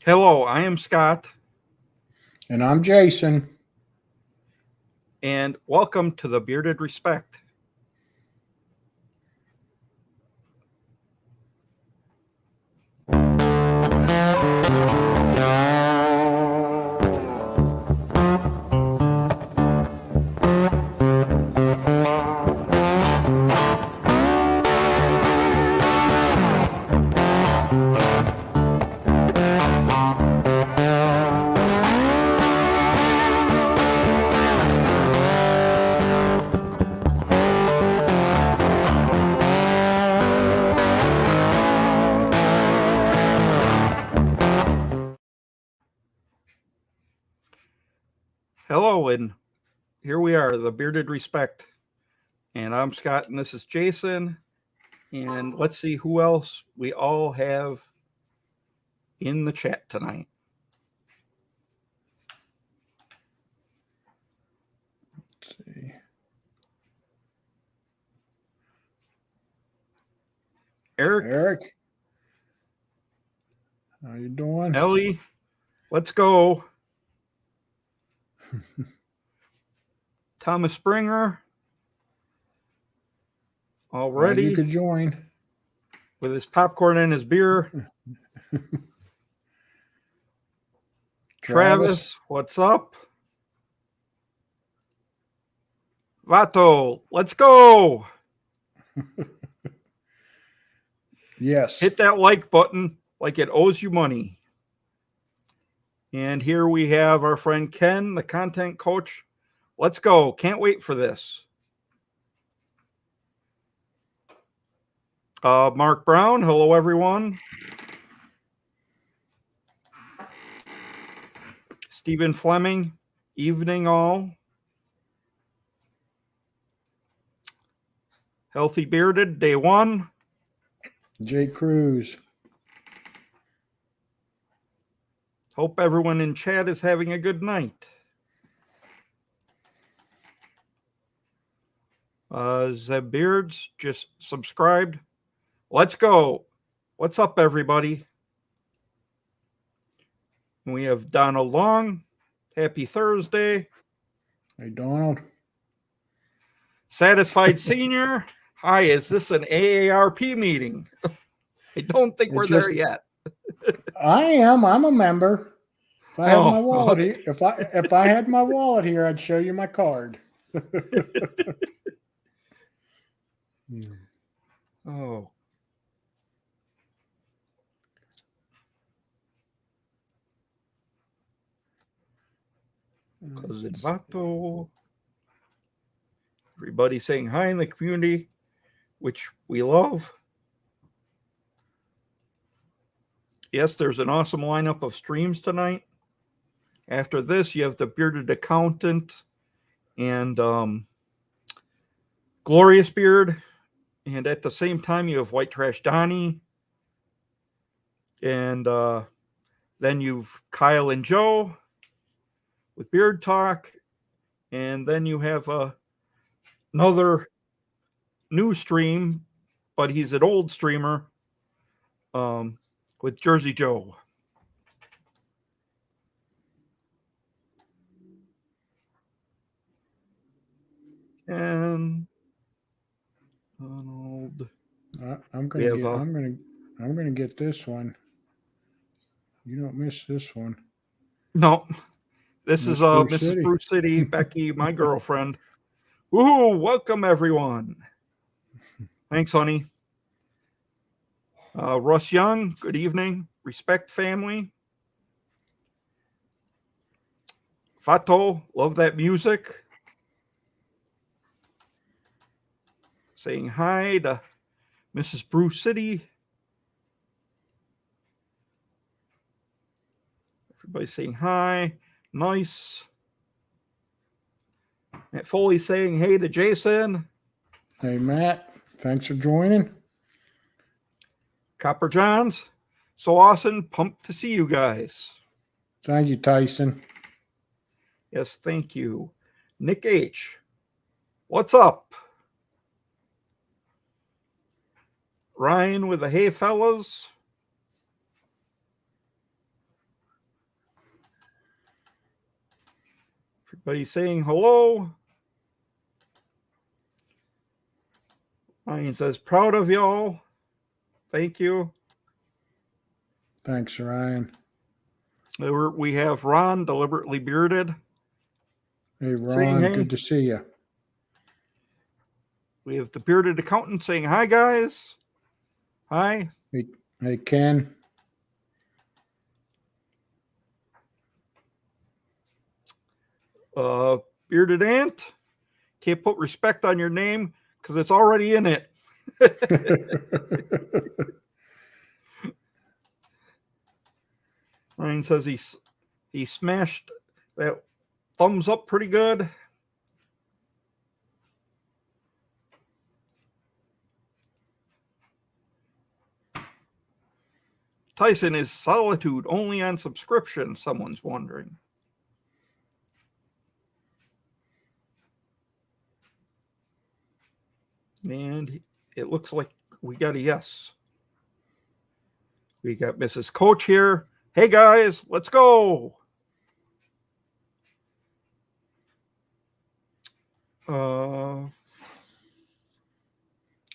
Hello, I am Scott, And I'm Jason. and welcome to the Bearded Respect. Hello, and here we are, the Bearded Respect. And I'm Scott, and this is Jason. And let's see who else we all have in the chat tonight. Let's see. Eric, how you doing? Ellie, let's go. Thomas Springer, already You could join. with his popcorn and his beer. Travis, what's up? Vato, let's go. Yes. Hit that like button like it owes you money. And here we have our friend Ken, the content coach. Let's go. Can't wait for this. Mark Brown, hello, everyone. Stephen Fleming, evening all. Healthy Bearded, day one. Jake Cruz. Hope everyone in chat is having a good night. Zeb Beards just subscribed. Let's go. What's up, everybody? We have Donald Long. Happy Thursday. Hey, Donald. Satisfied Senior. Hi, is this an AARP meeting? I don't think we're there yet. I am. I'm a member. If I had my wallet okay. here, if I had my wallet here, I'd show you my card. Oh. Vato. Everybody saying hi in the community, which we love. Yes, there's an awesome lineup of streams tonight. After this, you have the Bearded Accountant and Glorious Beard. And at the same time, you have White Trash Donnie. And then you've Kyle and Joe with Beard Talk. And then you have another new stream, but he's an old streamer with Jersey Joe. And Donald. I'm gonna get this one. You don't miss this one. No, this is Mrs. Brew City, Becky, my girlfriend. Woohoo! Welcome everyone. Thanks, honey. Russ Young, good evening. Respect family. Fato, love that music. Saying hi to Mrs. Brew City. Everybody saying hi. Nice. Matt Foley saying hey to Jason. Hey, Matt. Thanks for joining. Copper Johns. So awesome. Pumped to see you guys. Thank you, Tyson. Yes, thank you. Nick H. What's up? Ryan with the hey fellas. But he's saying hello. Ryan says, proud of y'all. Thank you. Thanks, Ryan. We have Ron, deliberately bearded. Hey, Ron, hey. Good to see you. We have the bearded accountant saying, hi, guys. Hi. Hey, Ken. Bearded ant. Can't put respect on your name because it's already in it. Ryan says he smashed that thumbs up pretty good. Tyson, is Solitude only on subscription? Someone's wondering. And it looks like we got a yes. We got Mrs. Coach here. Hey, guys, let's go. We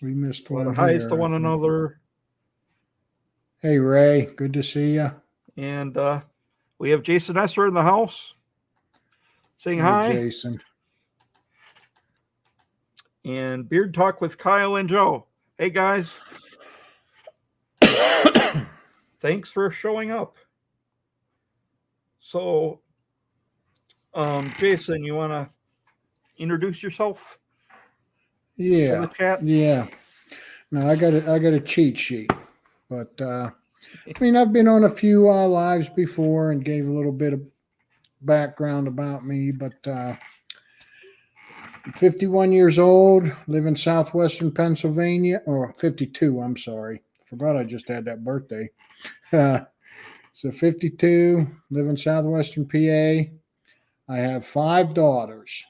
missed one highs here. To one another. Hey, Ray, good to see you. And we have Jason Esser in the house saying hi. Jason. And Beard Talk with Kyle and Joe. Hey, guys. Thanks for showing up. So, Jason, you want to introduce yourself? Yeah. To the chat? Yeah. No, I got a cheat sheet, but I mean, I've been on a few lives before and gave a little bit of background about me, but 51 years old, live in southwestern Pennsylvania, or 52, I'm sorry. Forgot I just had that birthday. So 52, live in southwestern PA. I have 5 daughters,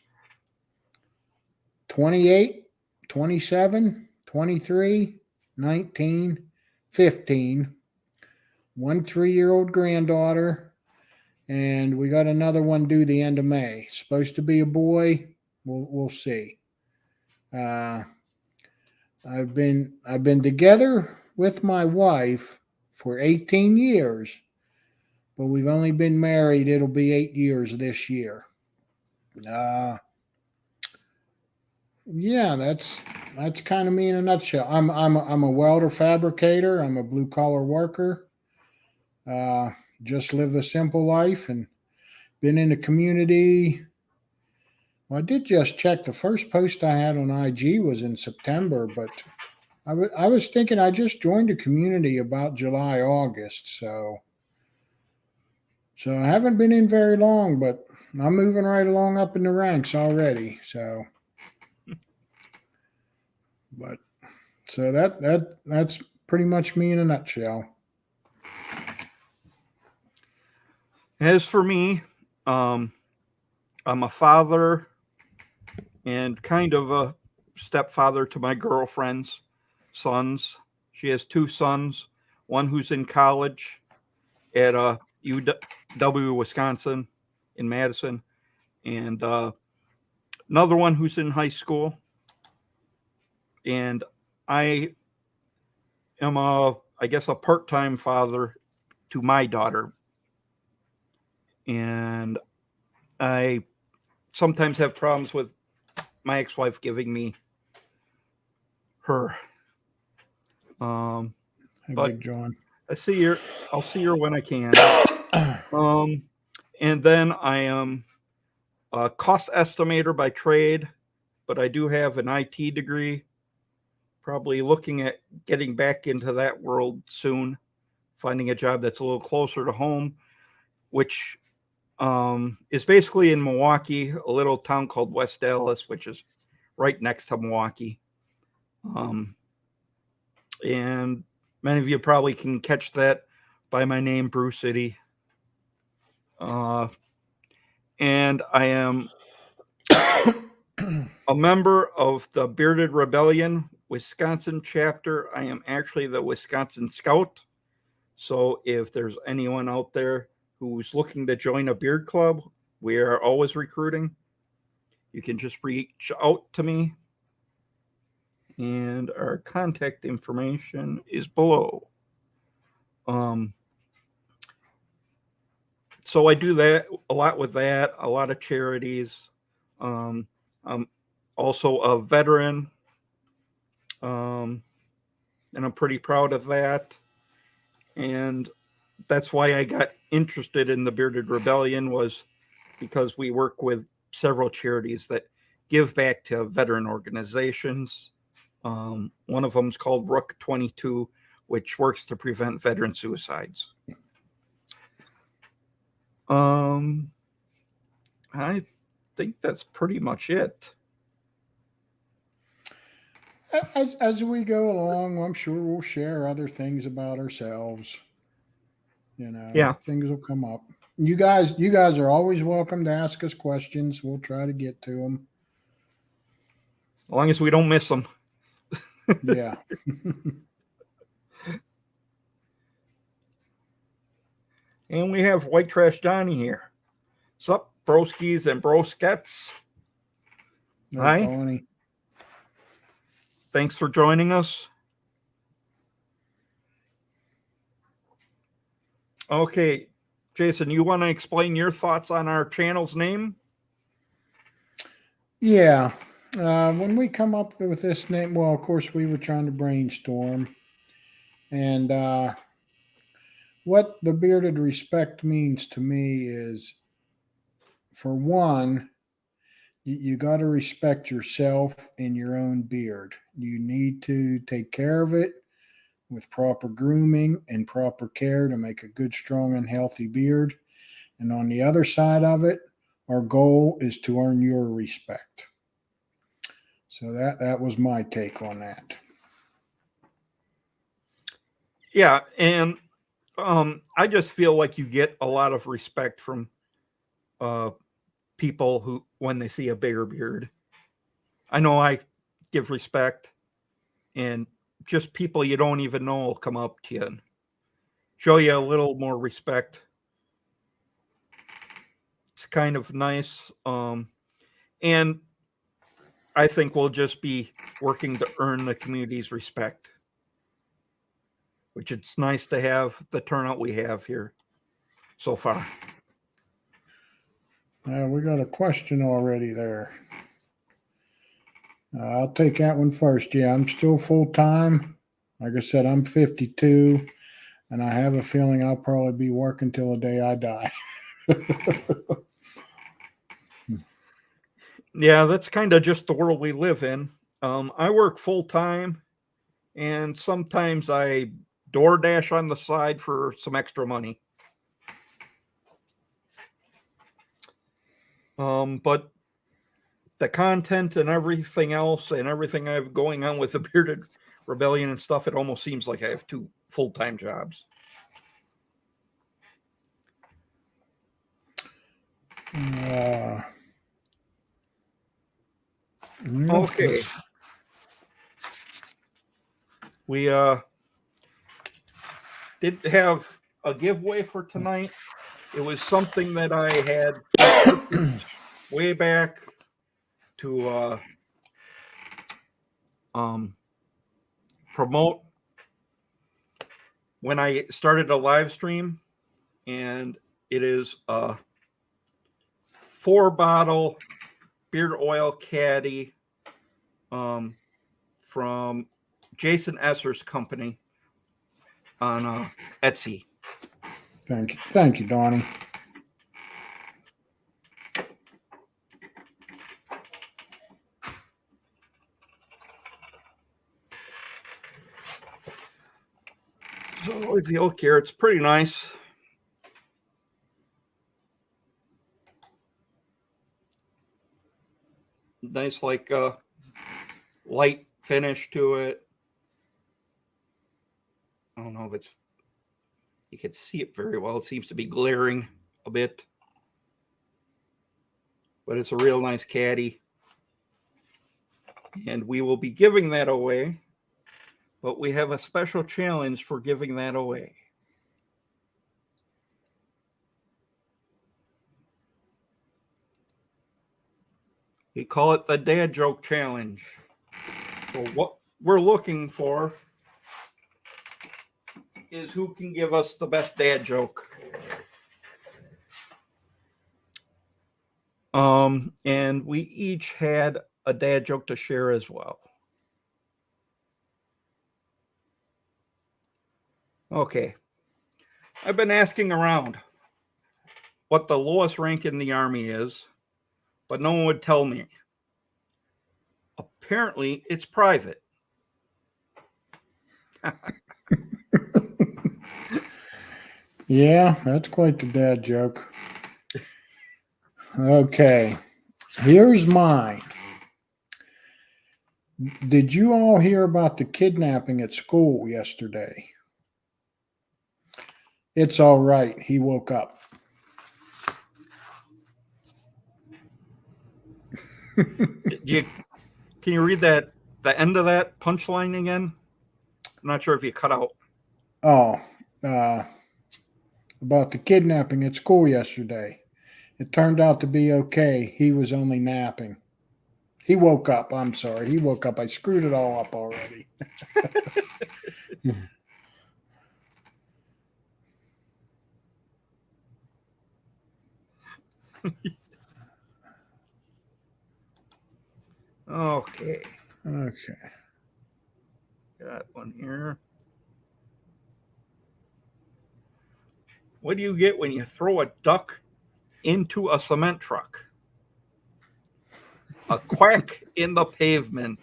28, 27, 23, 19, 15, one 3-year-old granddaughter, and we got another one due the end of May. Supposed to be a boy. We'll see. I've been together with my wife for 18 years, but we've only been married. It'll be 8 years this year. Yeah, that's kind of me in a nutshell. I'm a welder fabricator. I'm a blue collar worker. Just live the simple life and been in the community. Well, I did just check. The first post I had on IG was in September, but I was thinking I just joined the community about July, August. So I haven't been in very long, but I'm moving right along up in the ranks already. So, but so that's pretty much me in a nutshell. As for me, I'm a father and kind of a stepfather to my girlfriend's sons. She has 2 sons, one who's in college at UW, Wisconsin in Madison, and another one who's in high school. And I am a part-time father to my daughter. And I sometimes have problems with my ex-wife giving me her. Hey, Big John. I'll see her when I can. And then I am a cost estimator by trade, but I do have an IT degree. Probably looking at getting back into that world soon, finding a job that's a little closer to home, which is basically in Milwaukee, a little town called West Dallas, which is right next to Milwaukee. And many of you probably can catch that by my name, Brew City. And I am a member of the Bearded Rebellion Wisconsin chapter. I am actually the Wisconsin Scout. So if there's anyone out there who's looking to join a beard club, we are always recruiting. you can just reach out to me. And our contact information is below. So I do that a lot with that, a lot of charities. I'm also a veteran, and I'm pretty proud of that. And that's why I got interested in the Bearded Rebellion, was because we work with several charities that give back to veteran organizations. One of them is called Rook 22, which works to prevent veteran suicides. I think that's pretty much it. As we go along, I'm sure we'll share other things about ourselves. Yeah. Things will come up. You guys are always welcome to ask us questions. We'll try to get to them. As long as we don't miss them. Yeah. And we have White Trash Donnie here. Sup, broskies and broskets? Hi. Donnie. Thanks for joining us. Okay, Jason, you want to explain your thoughts on our channel's name? Yeah. When we come up with this name, well, of course, we were trying to brainstorm. And what the Bearded Respect means to me is, for one, you got to respect yourself and your own beard. You need to take care of it with proper grooming and proper care to make a good, strong, and healthy beard. And on the other side of it, our goal is to earn your respect. So that was my take on that. Yeah, and I just feel like you get a lot of respect from people who, when they see a bigger beard. I know I give respect, and just people you don't even know will come up to you and show you a little more respect. It's kind of nice. And I think we'll just be working to earn the community's respect, which it's nice to have the turnout we have here so far. We got a question already there. I'll take that one first. Yeah, I'm still full time. Like I said, I'm 52, and I have a feeling I'll probably be working till the day I die. Yeah, that's kind of just the world we live in. I work full time, and sometimes I DoorDash on the side for some extra money. But the content and everything else and everything I have going on with the Bearded Rebellion and stuff, it almost seems like I have 2 full-time jobs. Okay. We did have a giveaway for tonight. It was something that I had way back to promote when I started a live stream, and it is a 4-bottle beard oil caddy from Jason Esser's company on Etsy. Thank you, Donnie. So if you look here, it's pretty nice. Nice, like light finish to it. I don't know if you can see it very well. It seems to be glaring a bit, but it's a real nice caddy. And we will be giving that away, but we have a special challenge for giving that away. We call it the Dad Joke Challenge. So what we're looking for is who can give us the best dad joke. And we each had a dad joke to share as well. Okay. I've been asking around what the lowest rank in the Army is, but no one would tell me. Apparently, it's private. Yeah, that's quite the dad joke. Okay, here's mine. Did you all hear about the kidnapping at school yesterday? It's all right. He woke up. Can you read the end of that punchline again? I'm not sure if you cut out. Oh, about the kidnapping at school yesterday. It turned out to be okay. He was only napping. He woke up. I'm sorry. He woke up. I screwed it all up already. Okay. Okay. Got one here. What do you get when you throw a duck into a cement truck? A quack in the pavement.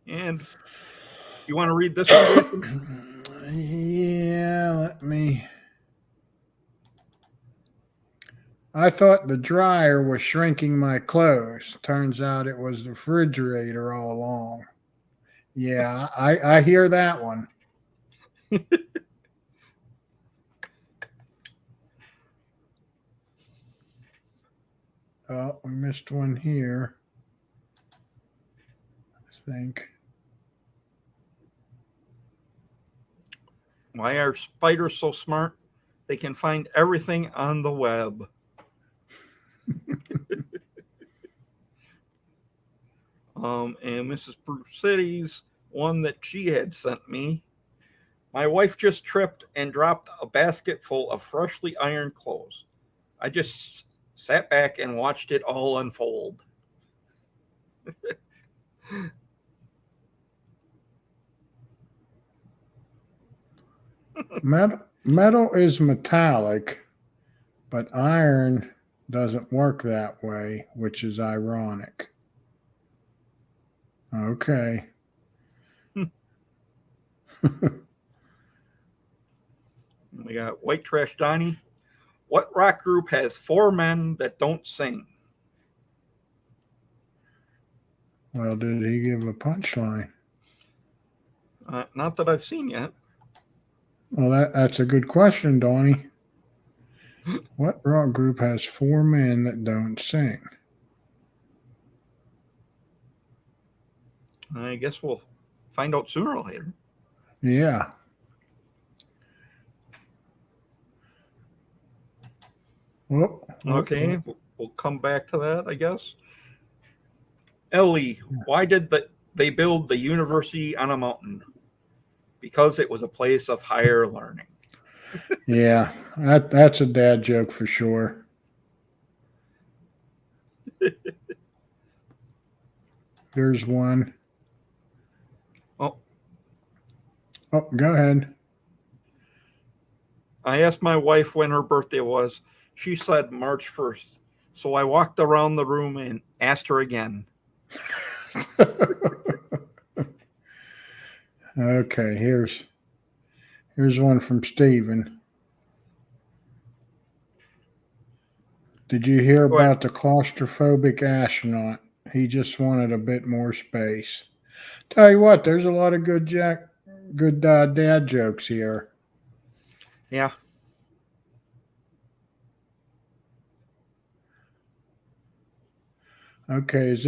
And you want to read this one? Yeah, let me. I thought the dryer was shrinking my clothes. Turns out it was the refrigerator all along. Yeah, I hear that one. Oh, we missed one here. I think. Why are spiders so smart? They can find everything on the web. And Mrs. Brew City's one that she had sent me. My wife just tripped and dropped a basket full of freshly ironed clothes. I just sat back and watched it all unfold. Metal is metallic, but iron doesn't work that way, which is ironic. Okay. We got White Trash Donnie. What rock group has 4 men that don't sing? Well, did he give a punchline? Not that I've seen yet. Well, that's a good question, Donnie. What rock group has 4 men that don't sing? I guess we'll find out sooner or later. Yeah. Okay, we'll come back to that, I guess. Ellie, why did they build the university on a mountain? Because it was a place of higher learning. Yeah, that's a dad joke for sure. There's one. Oh, go ahead. I asked my wife when her birthday was. She said March 1st. So I walked around the room and asked her again. Okay, here's one from Steven. Did you hear about the claustrophobic astronaut? He just wanted a bit more space. Tell you what, there's a lot of good dad jokes here. Yeah. Okay, is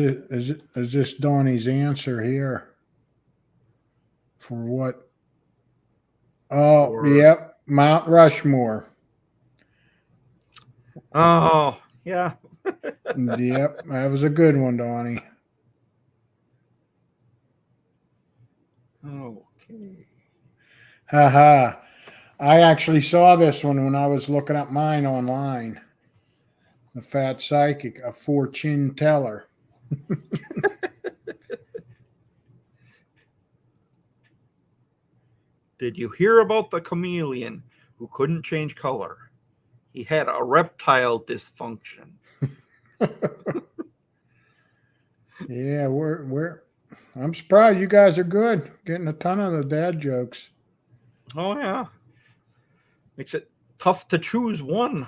this Donnie's answer here? For what? Oh, Or yep, Mount Rushmore. oh yeah. Yep, that was a good one, Donnie. Okay. Haha. I actually saw this one when I was looking up mine online. The Fat Psychic, a fortune teller. Did you hear about the chameleon who couldn't change color? He had a reptile dysfunction. Yeah, I'm surprised you guys are good. Getting a ton of the dad jokes. Oh yeah. Makes it tough to choose one.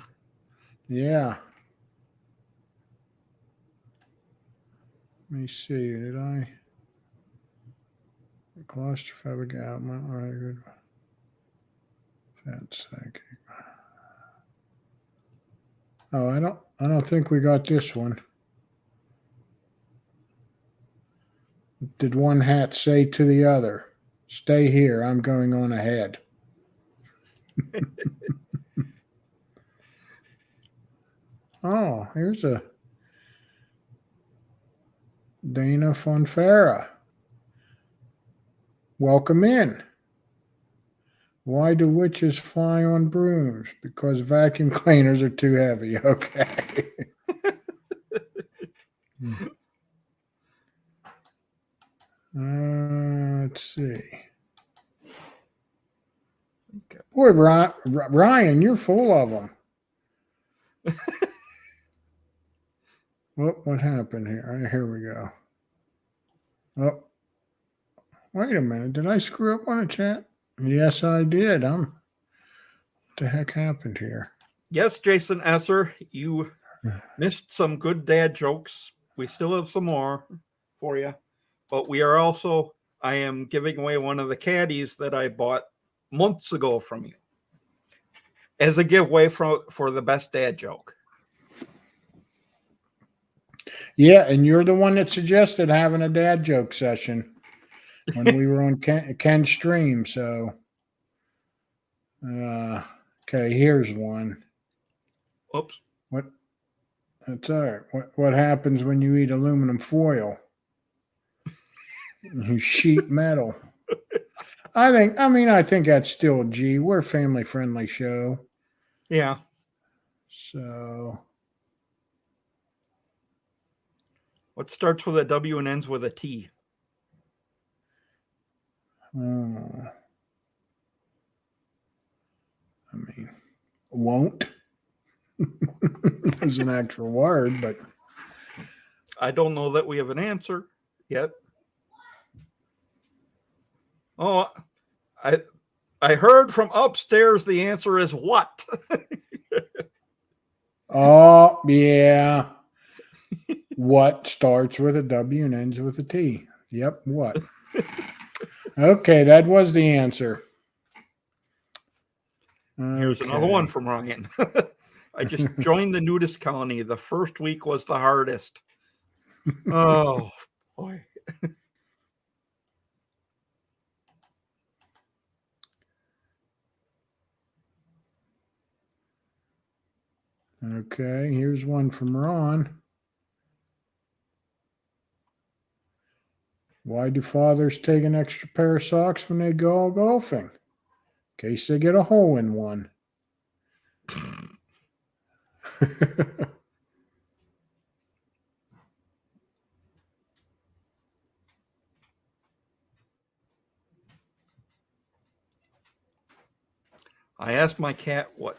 Yeah. Let me see. Did I claustrophobic outlet? All right, good. Fat psychic. Oh, I don't think we got this one. Did one hat say to the other, "Stay here, I'm going on ahead"? Oh, here's a Dana Fonfera. Welcome in. Why do witches fly on brooms? Because vacuum cleaners are too heavy. Okay. Let's see. Okay. Boy, Ryan, you're full of them. What happened here? All right, here we go. Oh, wait a minute. Did I screw up on the chat? Yes, I did. What the heck happened here? Yes, Jason Esser, you missed some good dad jokes. We still have some more for you, but I am giving away one of the caddies that I bought months ago from you as a giveaway for the best dad joke. Yeah, and you're the one that suggested having a dad joke session when we were on Ken's stream. So, okay, here's one. Oops. What? That's all right. What happens when you eat aluminum foil? You sheet metal. I think that's still G. We're a family friendly show. Yeah. So What starts with a W and ends with a T? Won't is an actual word, but I don't know that we have an answer yet. Oh, I heard from upstairs the answer is what? oh yeah. What starts with a W and ends with a T? Yep, what? Okay, that was the answer. Here's another one from Ryan. I just joined the nudist colony. The first week was the hardest. Oh, boy. Okay, here's one from Ron. Why do fathers take an extra pair of socks when they go golfing? In case they get a hole in one. I asked my cat what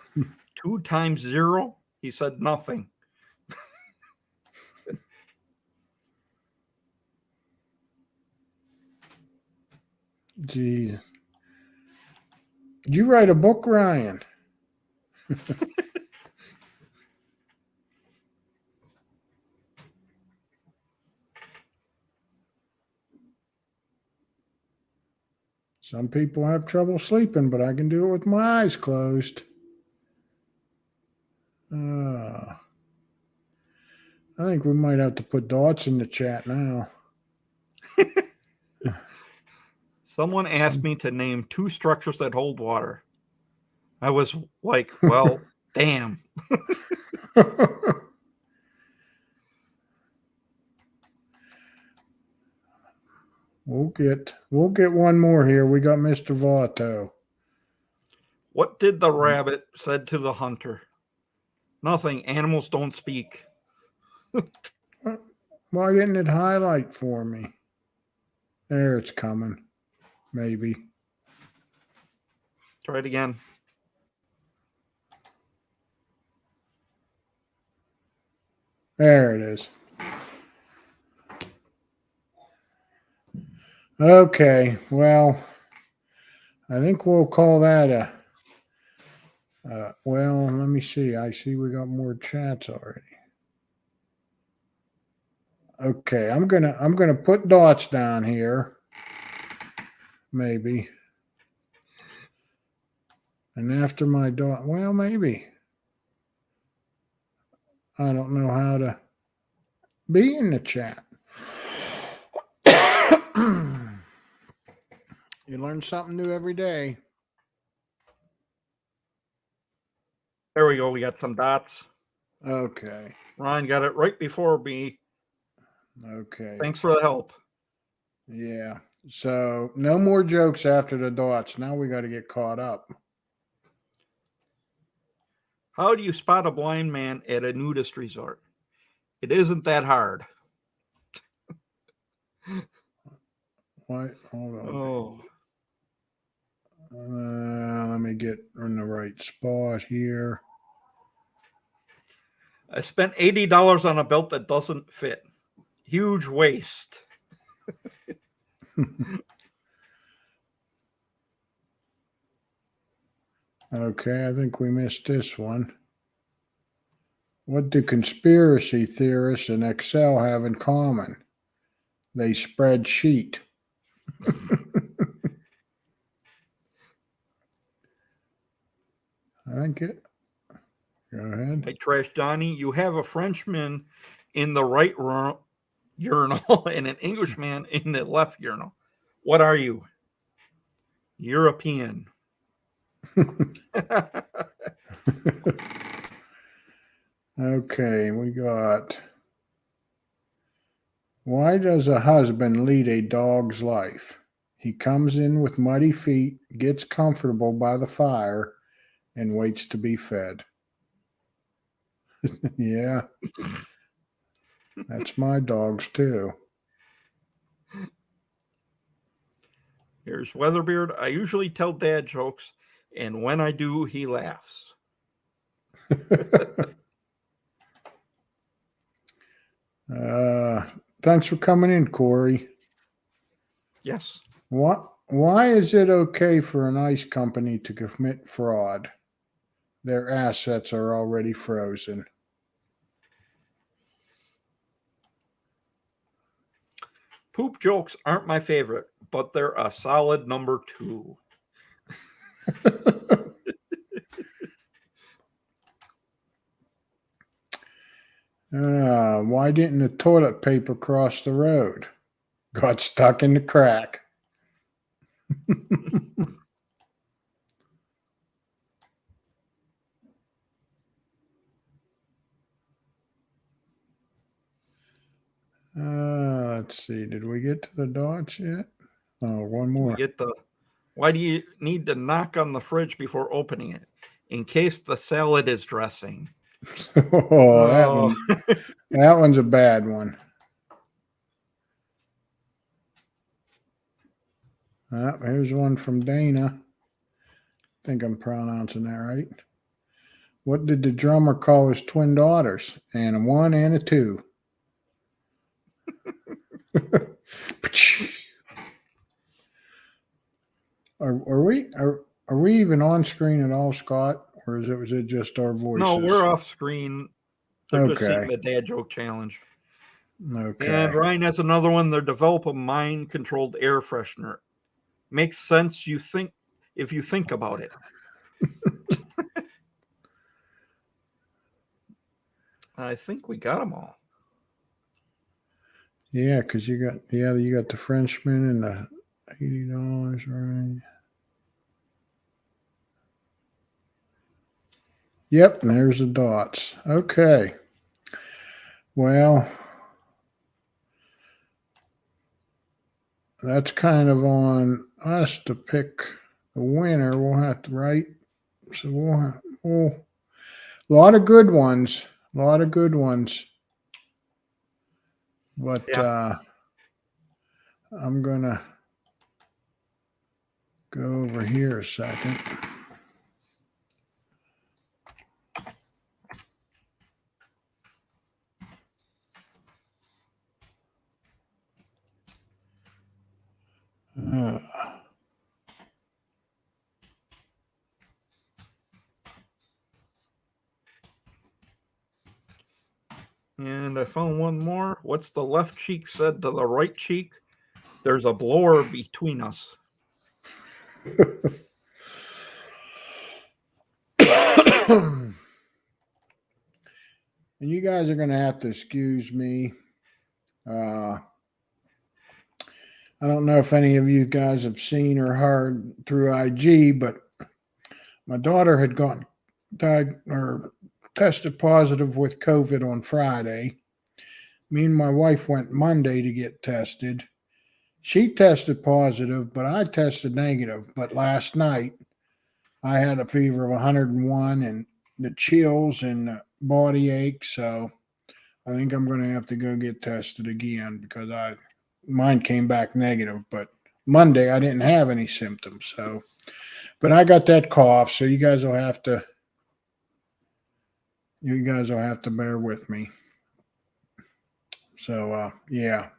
2 times 0. He said nothing. Geez. Did you write a book, Ryan? Some people have trouble sleeping, but I can do it with my eyes closed. I think we might have to put dots in the chat now. Someone asked me to name 2 structures that hold water. I was like, well, damn. We'll get one more here. We got Mr. Vato. What did the rabbit said to the hunter? Nothing. Animals don't speak. Why didn't it highlight for me? There, it's coming. Maybe. Try it again. There it is. Okay, well, I think we'll call that a. Well, let me see. I see we got more chats already. Okay, I'm gonna put dots down here. Maybe. And after my dot, well, maybe. I don't know how to be in the chat. You learn something new every day. There we go. We got some dots. Okay. Ryan got it right before me. Okay. Thanks for the help. Yeah. So no more jokes after the dots. Now we got to get caught up. How do you spot a blind man at a nudist resort? It isn't that hard. What? Hold on. Oh. Let me get in the right spot here. I spent $80 on a belt that doesn't fit. Huge waste. Okay, I think we missed this one. What do conspiracy theorists and Excel have in common? They spread sheet. I think it. Go ahead. Hey, Trash Donnie, you have a Frenchman in the right urinal and an Englishman in the left urinal. What are you? European. Okay, we got. Why does a husband lead a dog's life? He comes in with muddy feet, gets comfortable by the fire, and waits to be fed. Yeah. That's my dogs too. Here's Weatherbeard. I usually tell dad jokes, and when I do, he laughs. Thanks for coming in, Corey. Yes. Why is it okay for an ice company to commit fraud? Their assets are already frozen. Poop jokes aren't my favorite, but they're a solid number 2. Why didn't the toilet paper cross the road? Got stuck in the crack. Let's see. Did we get to the dots yet? Oh, one more. We get the. Why do you need to knock on the fridge before opening it? In case the salad is dressing. Oh, that one's a bad one. Here's one from Dana. I think I'm pronouncing that right. What did the drummer call his twin daughters? And a 1 and a 2. Are we even on screen at all, Scott? Or was it just our voices? No, we're off screen. They're just seeing the dad joke challenge. Okay. And Ryan has another one. They develop a mind-controlled air freshener. Makes sense if you think about it. I think we got them all. Yeah, because you got the Frenchman and the $80, right? Yep, and there's the dots. Okay. Well, that's kind of on us to pick the winner. We'll have to write. So we'll a lot of good ones. A lot of good ones. But Yeah. I'm gonna go over here a second. Uh, And I found one more. What's the left cheek said to the right cheek? There's a blower between us. and you guys are gonna have to excuse me. I don't know if any of you guys have seen or heard through IG, but my daughter had gotten or tested positive with COVID on Friday. Me and my wife went Monday to get tested. She tested positive, but I tested negative. But last night I had a fever of 101 and the chills and the body ache. So I think I'm going to have to go get tested again because mine came back negative. But Monday I didn't have any symptoms. So, but I got that cough. So you guys will have to bear with me. So yeah.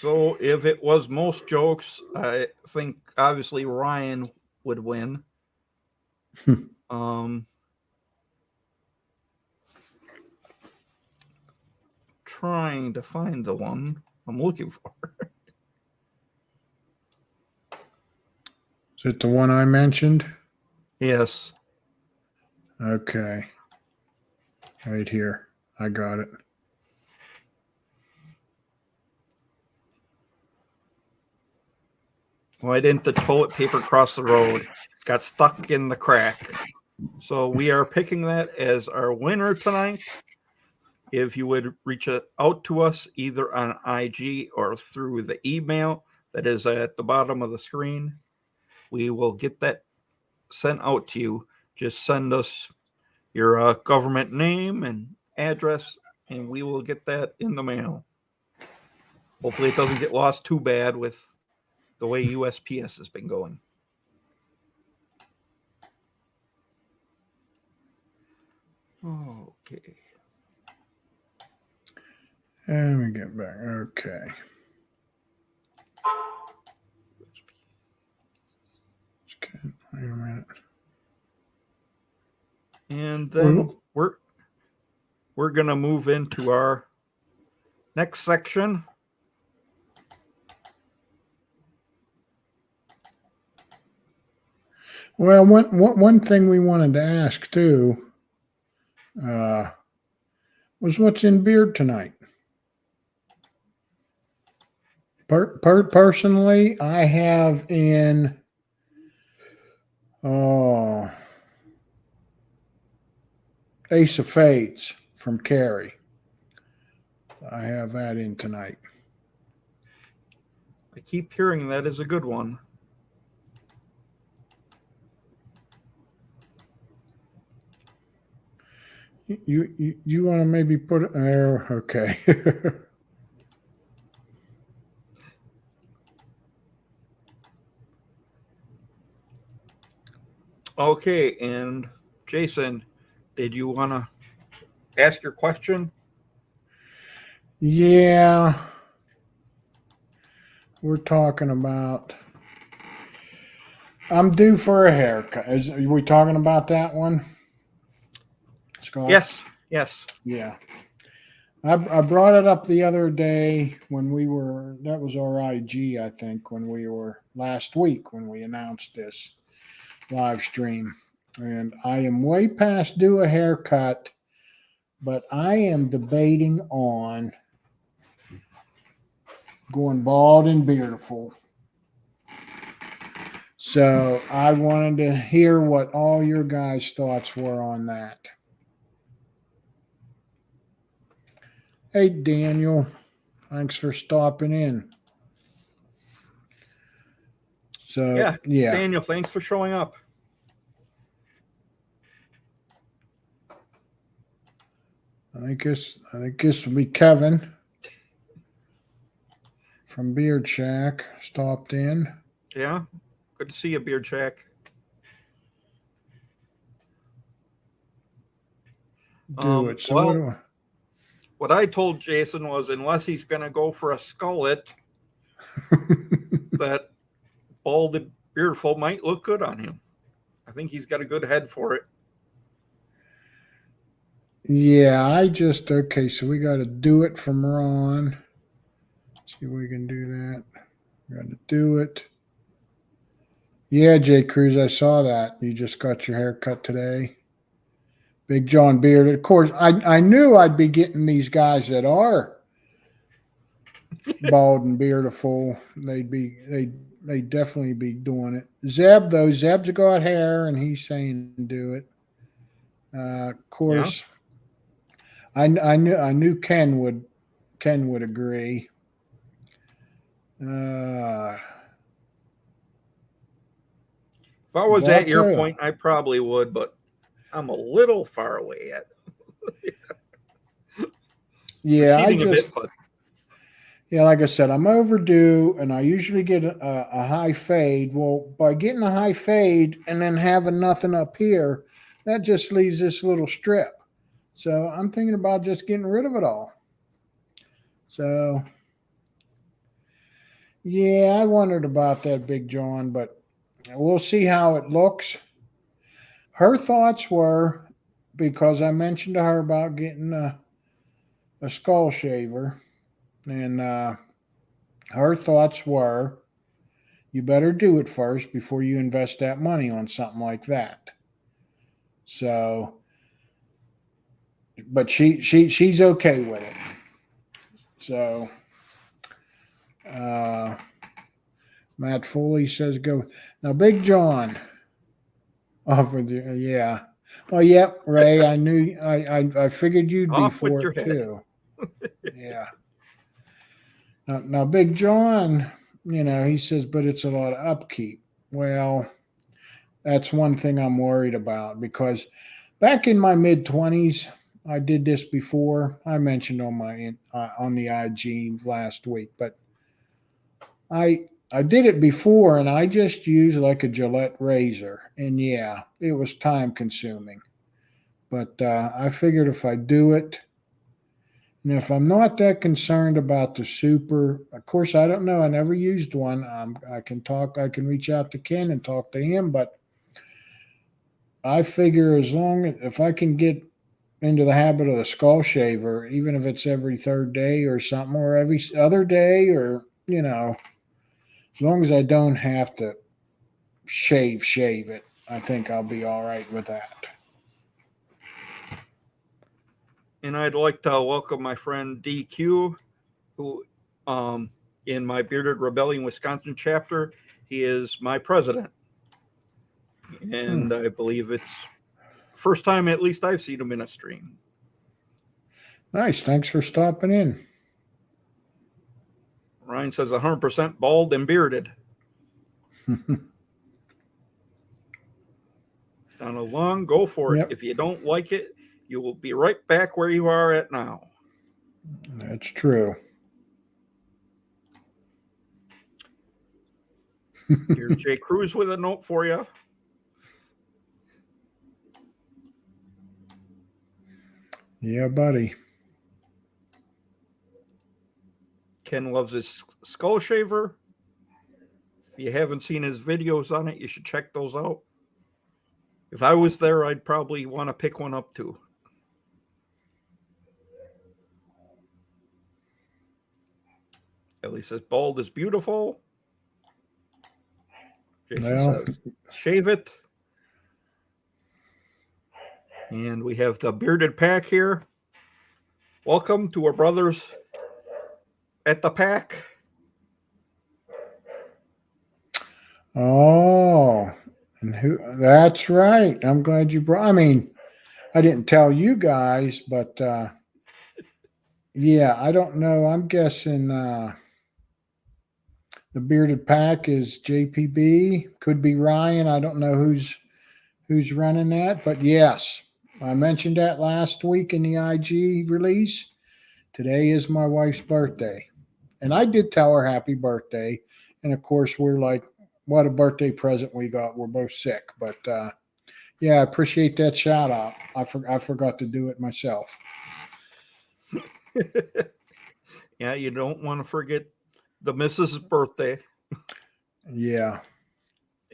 So if it was most jokes, I think obviously Ryan would win. Trying to find the one I'm looking for. Is it the one I mentioned? Yes. Okay. Right here. I got it. Why didn't the toilet paper cross the road? Got stuck in the crack. So we are picking that as our winner tonight. If you would reach out to us either on IG or through the email that is at the bottom of the screen, we will get that sent out to you. Just send us your government name and address, and we will get that in the mail. Hopefully it doesn't get lost too bad with the way USPS has been going. Okay. And we get back. Okay. Wait a minute. And then we're gonna move into our next section. Well, one thing we wanted to ask too was what's in beard tonight. Personally, I have in Ace of Spades from Carrie. I have that in tonight. I keep hearing that is a good one. You want to maybe put it there? Okay. Okay, and Jason, did you want to ask your question? Yeah. We're talking about. I'm due for a haircut. Are we talking about that one, Scott? Yes. Yeah. I brought it up the other day when that was our IG, I think, when we were last week when we announced this. live stream. And I am way past due a haircut, but I am debating on going bald and beautiful. So I wanted to hear what all your guys' thoughts were on that. Hey, Daniel, thanks for stopping in. So, yeah. Daniel, thanks for showing up. I think this will be Kevin from Beard Shack stopped in. Yeah, good to see you, Beard Shack. Do it. So well, what I told Jason was, unless he's going to go for a skullet, that bald and beautiful might look good on him. I think he's got a good head for it. Yeah, okay, so we got to do it from Ron. Let's see if we can do that. We got to do it. Yeah, Jay Cruz, I saw that. You just got your hair cut today. Big John Beard. Of course, I knew I'd be getting these guys that are bald and beautiful. They'd definitely be doing it. Zeb's got hair, and he's saying do it. Of course, yeah. I knew Ken would agree. If I was at your point, I probably would, but I'm a little far away yet. Yeah, like I said, I'm overdue, and I usually get a high fade. Well, by getting a high fade and then having nothing up here, that just leaves this little strip. So I'm thinking about just getting rid of it all. So, yeah, I wondered about that, Big John, but we'll see how it looks. Her thoughts were, because I mentioned to her about getting a skull shaver, and her thoughts were, you better do it first before you invest that money on something like that. So, but she's okay with it. So, Matt Foley says go. Now, Big John offered you, yeah. Well, yep, Ray, I knew, I figured you'd be for it too. Yeah. Now, Big John, he says, but it's a lot of upkeep. Well, that's one thing I'm worried about, because back in my mid-20s, I did this before. I mentioned on the IG last week, but I did it before, and I just used like a Gillette razor, and yeah, it was time consuming. But I figured if I do it, and if I'm not that concerned about the super, of course, I don't know. I never used one. I can reach out to Ken and talk to him, but I figure if I can get into the habit of the skull shaver, even if it's every third day or something, or every other day, or, as long as I don't have to shave it, I think I'll be all right with that. And I'd like to welcome my friend DQ, who, in my Bearded Rebellion Wisconsin chapter, he is my president. And I believe it's first time, at least I've seen him in a stream. Nice. Thanks for stopping in. Ryan says 100% bald and bearded. Down a long, go for it. Yep. If you don't like it, you will be right back where you are at now. That's true. Here's Jay Cruz with a note for you. Yeah, buddy. Ken loves his skull shaver. If you haven't seen his videos on it, you should check those out. If I was there, I'd probably want to pick one up too. Ellie says, bald is beautiful. Jason says, shave it. And we have the bearded pack here. Welcome to our brothers at the pack. Oh, and who? That's right. I'm glad you brought. I mean, I didn't tell you guys, but yeah, I don't know. I'm guessing the bearded pack is JPB. Could be Ryan. I don't know who's running that, but yes, I mentioned that last week in the IG release. Today is my wife's birthday, and I did tell her happy birthday. And of course, we're like, what a birthday present we got. We're both sick, but yeah, I appreciate that shout out. I forgot to do it myself. Yeah, you don't want to forget the missus' birthday. Yeah,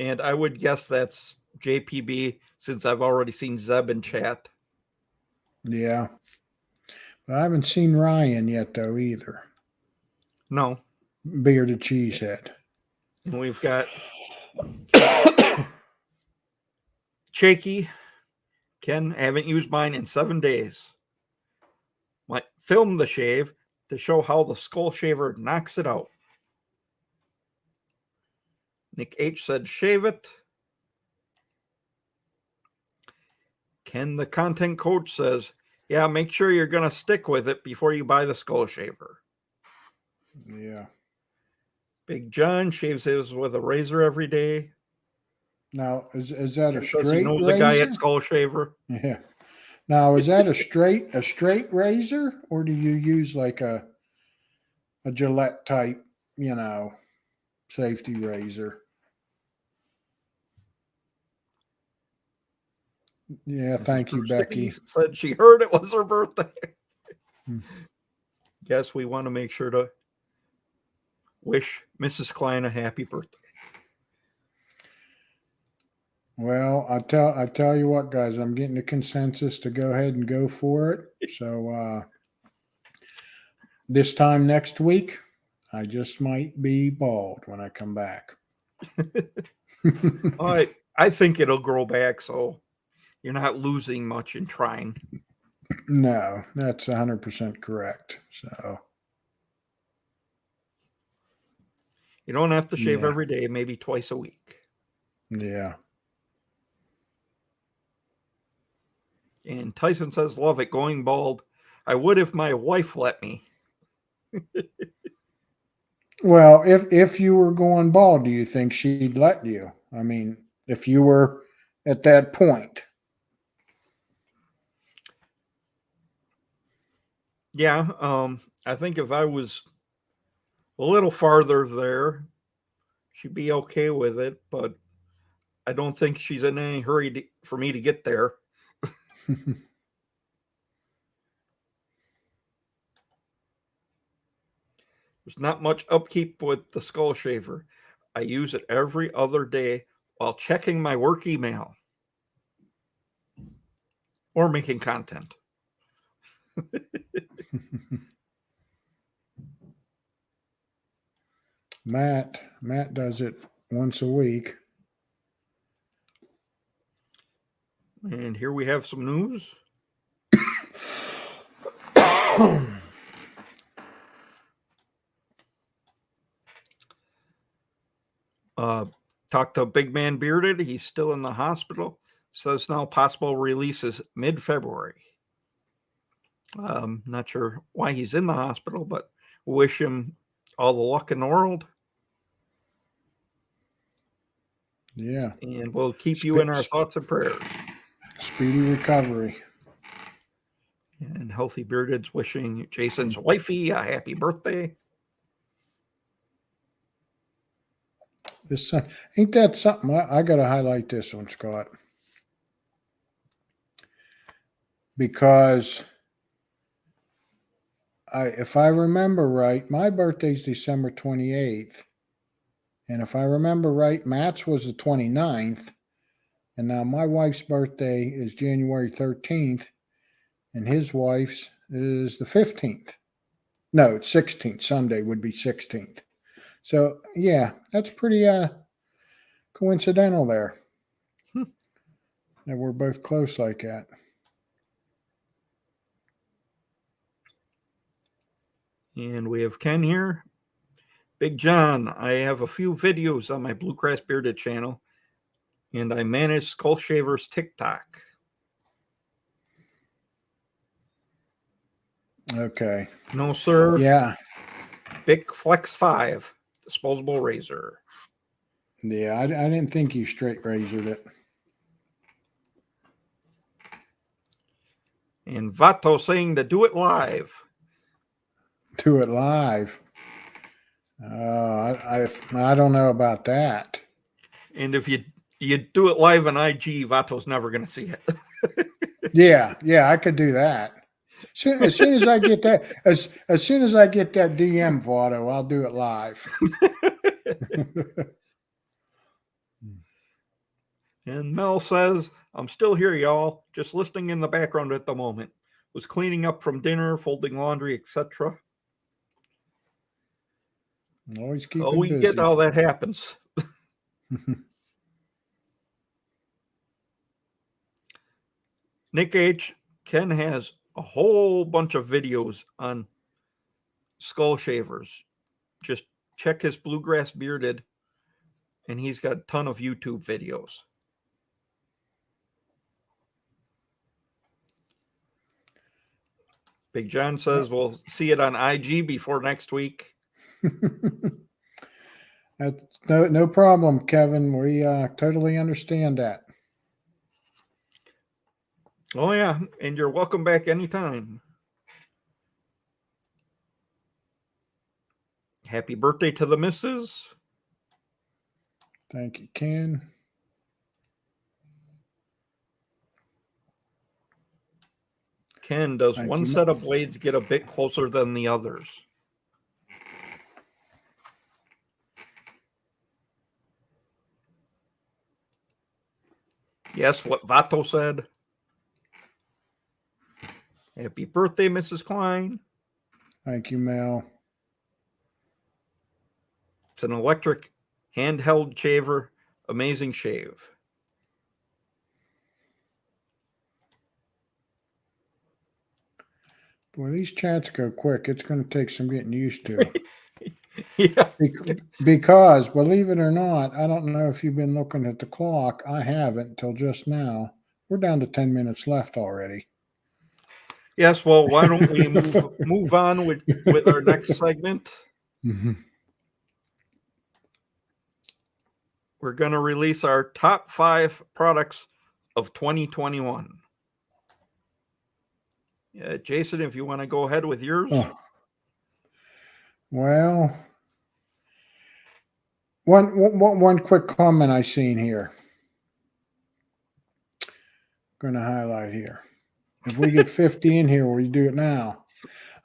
And I would guess that's JPB since I've already seen Zeb in chat. yeah. But I haven't seen Ryan yet though either. No. Bearded cheesehead. And we've got Shaky. Ken, I haven't used mine in 7 days. Might film the shave to show how the skull shaver knocks it out. Nick H said, shave it. Ken, the content coach, says, yeah, make sure you're going to stick with it before you buy the skull shaver. Yeah. Big John shaves his with a razor every day. Now is that Ken a says he straight knows razor? a guy at Skull Shaver. Yeah. Now is that a straight razor, or do you use like a Gillette type, safety razor? Yeah, thank you, Becky. Said she heard it was her birthday. Hmm. Guess we want to make sure to wish Mrs. Cline a happy birthday. Well, I tell you what, guys, I'm getting a consensus to go ahead and go for it. So this time next week, I just might be bald when I come back. I think it'll grow back, so you're not losing much in trying. No, that's 100% correct. So you don't have to shave every day, maybe twice a week. Yeah. And Tyson says, love it, going bald. I would if my wife let me. Well, if you were going bald, do you think she'd let you? I mean, if you were at that point. Yeah, I think if I was a little farther there, she'd be okay with it, but I don't think she's in any hurry for me to get there. There's not much upkeep with the skull shaver. I use it every other day while checking my work email or making content. Matt does it once a week. And here we have some news. Talked to Big Man Bearded. He's still in the hospital. Says now possible release is mid-February. Not sure why he's in the hospital, but wish him all the luck in the world. Yeah. And we'll keep you in our thoughts and prayers. Speedy recovery. And Healthy Bearded's wishing Jason's wifey a happy birthday. This ain't that something? I got to highlight this one, Scott, because if I remember right, my birthday's December 28th, and if I remember right, Matt's was the 29th, and now my wife's birthday is January 13th, and his wife's is the 15th. No, it's 16th. Sunday would be 16th. So yeah, that's pretty coincidental there. That we're both close like that. And we have Ken here. Big John, I have a few videos on my Bluegrass Bearded channel, and I manage Skull Shaver's TikTok. Okay. No, sir. Yeah. Big Flex 5 disposable razor. Yeah, I didn't think you straight razored it. And Vato saying to do it live. Do it live. I don't know about that. And if you do it live on IG, Vato's never going to see it. Yeah, I could do that. As soon as I get that, as soon as I get that DM, Votto, I'll do it live. And Mel says, I'm still here, y'all. Just listening in the background at the moment. Was cleaning up from dinner, folding laundry, etc. Always keep Oh, we busy. get how that happens. Nick H. Ken has a whole bunch of videos on skull shavers. Just check his Bluegrass Bearded, and he's got a ton of YouTube videos. Big John says we'll see it on IG before next week. That's no problem, Kevin. We totally understand that. Oh, yeah, and you're welcome back anytime. Happy birthday to the missus. Thank you, Ken. Ken, does one set of blades get a bit closer than the others? Yes, what Vato said. Happy birthday, Mrs. Cline. Thank you, Mel. It's an electric handheld shaver. Amazing shave. Boy, these chats go quick. It's going to take some getting used to. Yeah. Because, believe it or not, I don't know if you've been looking at the clock. I haven't until just now. We're down to 10 minutes left already. Yes, well, why don't we move on with our next segment? Mm-hmm. We're going to release our top 5 products of 2021. Yeah, Jason, if you want to go ahead with yours. Oh. Well, one quick comment I seen here. Going to highlight here. If we get 50 in here, will you do it now?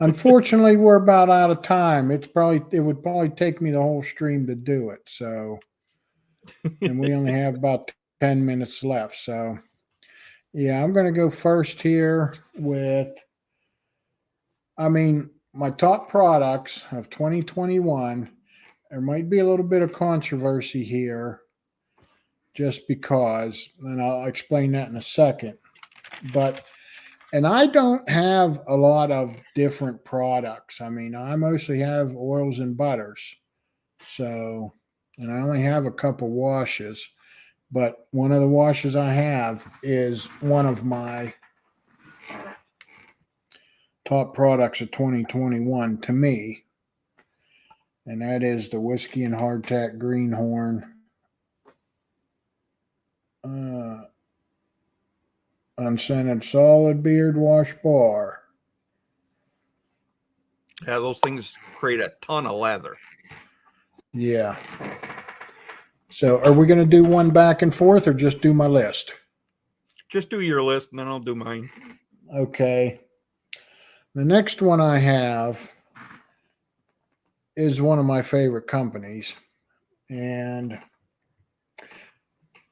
Unfortunately, we're about out of time. It would probably take me the whole stream to do it. So, and we only have about 10 minutes left. So, yeah, I'm going to go first here with, my top products of 2021. There might be a little bit of controversy here just because, and I'll explain that in a second. And I don't have a lot of different products. I mostly have oils and butters. So, and I only have a couple washes. But one of the washes I have is one of my top products of 2021 to me. And that is the Whiskey and Hardtack Greenhorn Unscented Solid Beard Wash Bar. Yeah, those things create a ton of lather. Yeah. So are we going to do one back and forth or just do my list? Just do your list and then I'll do mine. Okay. The next one I have is one of my favorite companies. And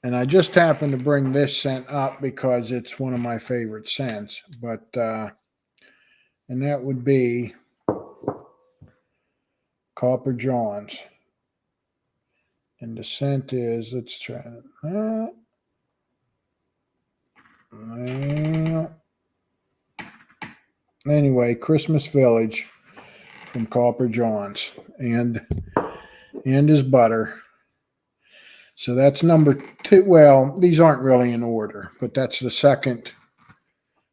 I just happened to bring this scent up because it's one of my favorite scents. But, and that would be Copper Johns. And the scent is, let's try it. Anyway, Christmas Village from Copper John's and his butter. So that's number 2. Well, these aren't really in order, but that's the second.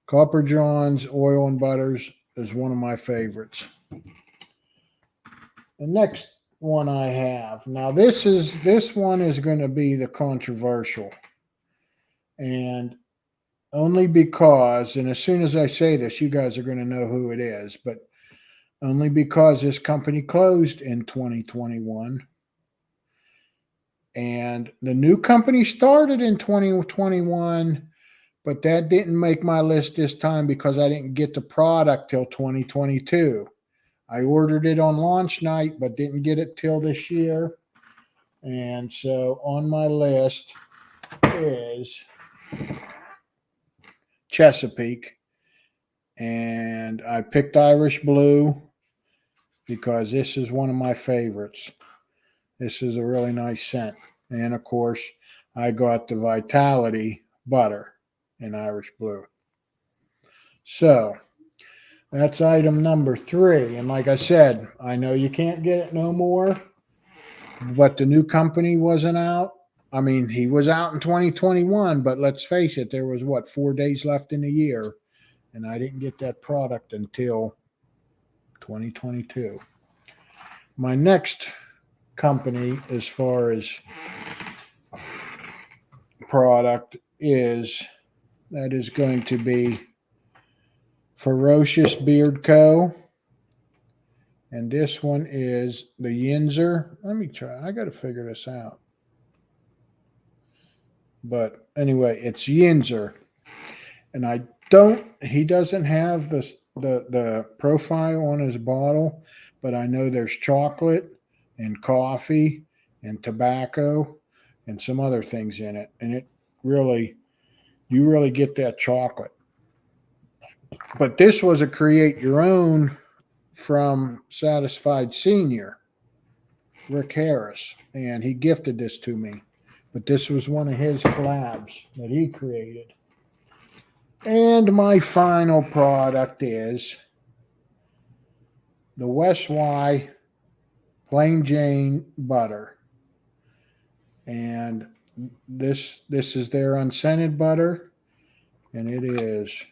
Copper John's oil and butters is one of my favorites. The next one I have, now this one is going to be the controversial, and only because, and as soon as I say this, you guys are going to know who it is, but only because this company closed in 2021. And the new company started in 2021, but that didn't make my list this time because I didn't get the product till 2022. I ordered it on launch night, but didn't get it till this year. And so on my list is Chesapeake. And I picked Irish Blue because this is one of my favorites. This is a really nice scent. And of course, I got the Vitality butter in Irish Blue. So that's item number 3. And like I said, I know you can't get it no more, but the new company wasn't out. I mean, he was out in 2021, but let's face it, there was 4 days left in the year. And I didn't get that product until 2022. My next company, as far as product, is going to be Ferocious Beard Co. And this one is the Yinzer. Let me try. I got to figure this out. But anyway, it's Yinzer. And he doesn't have the profile on his bottle, but I know there's chocolate and coffee and tobacco and some other things in it. And you really get that chocolate. But this was a create your own from Satisfied Senior, Rick Harris, and he gifted this to me. But this was one of his collabs that he created. And my final product is the West Y Plain Jane butter. And this is their unscented butter, and it is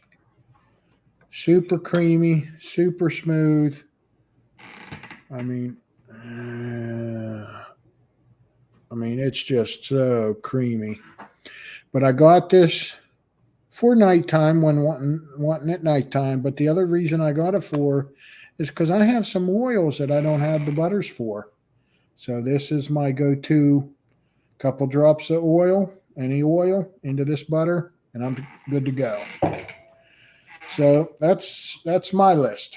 super creamy, super smooth. I mean, it's just so creamy. But I got this for nighttime when wanting at nighttime. But the other reason I got it for is because I have some oils that I don't have the butters for. So this is my go-to couple drops of oil, any oil, into this butter, and I'm good to go. So that's my list.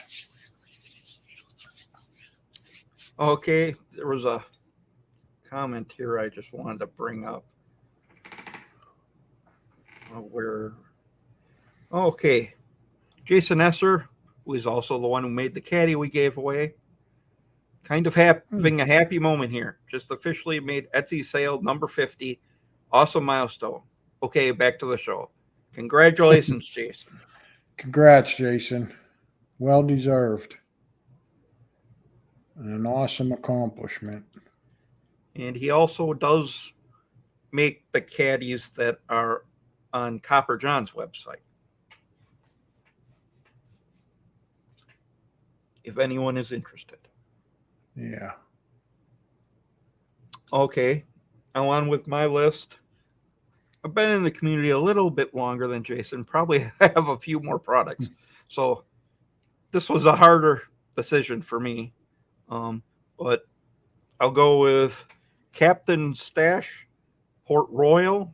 Okay, there was a comment here I just wanted to bring up. Okay, Jason Esser, who is also the one who made the caddy we gave away, kind of having a happy moment here. Just officially made Etsy sale number 50. Awesome milestone. Okay, back to the show. Congratulations, Jason. Congrats, Jason. Well deserved. And an awesome accomplishment. And he also does make the caddies that are on Copper John's website. If anyone is interested. Yeah. Okay, on with my list. I've been in the community a little bit longer than Jason. Probably have a few more products. So this was a harder decision for me. But I'll go with Captain Stash, Port Royal.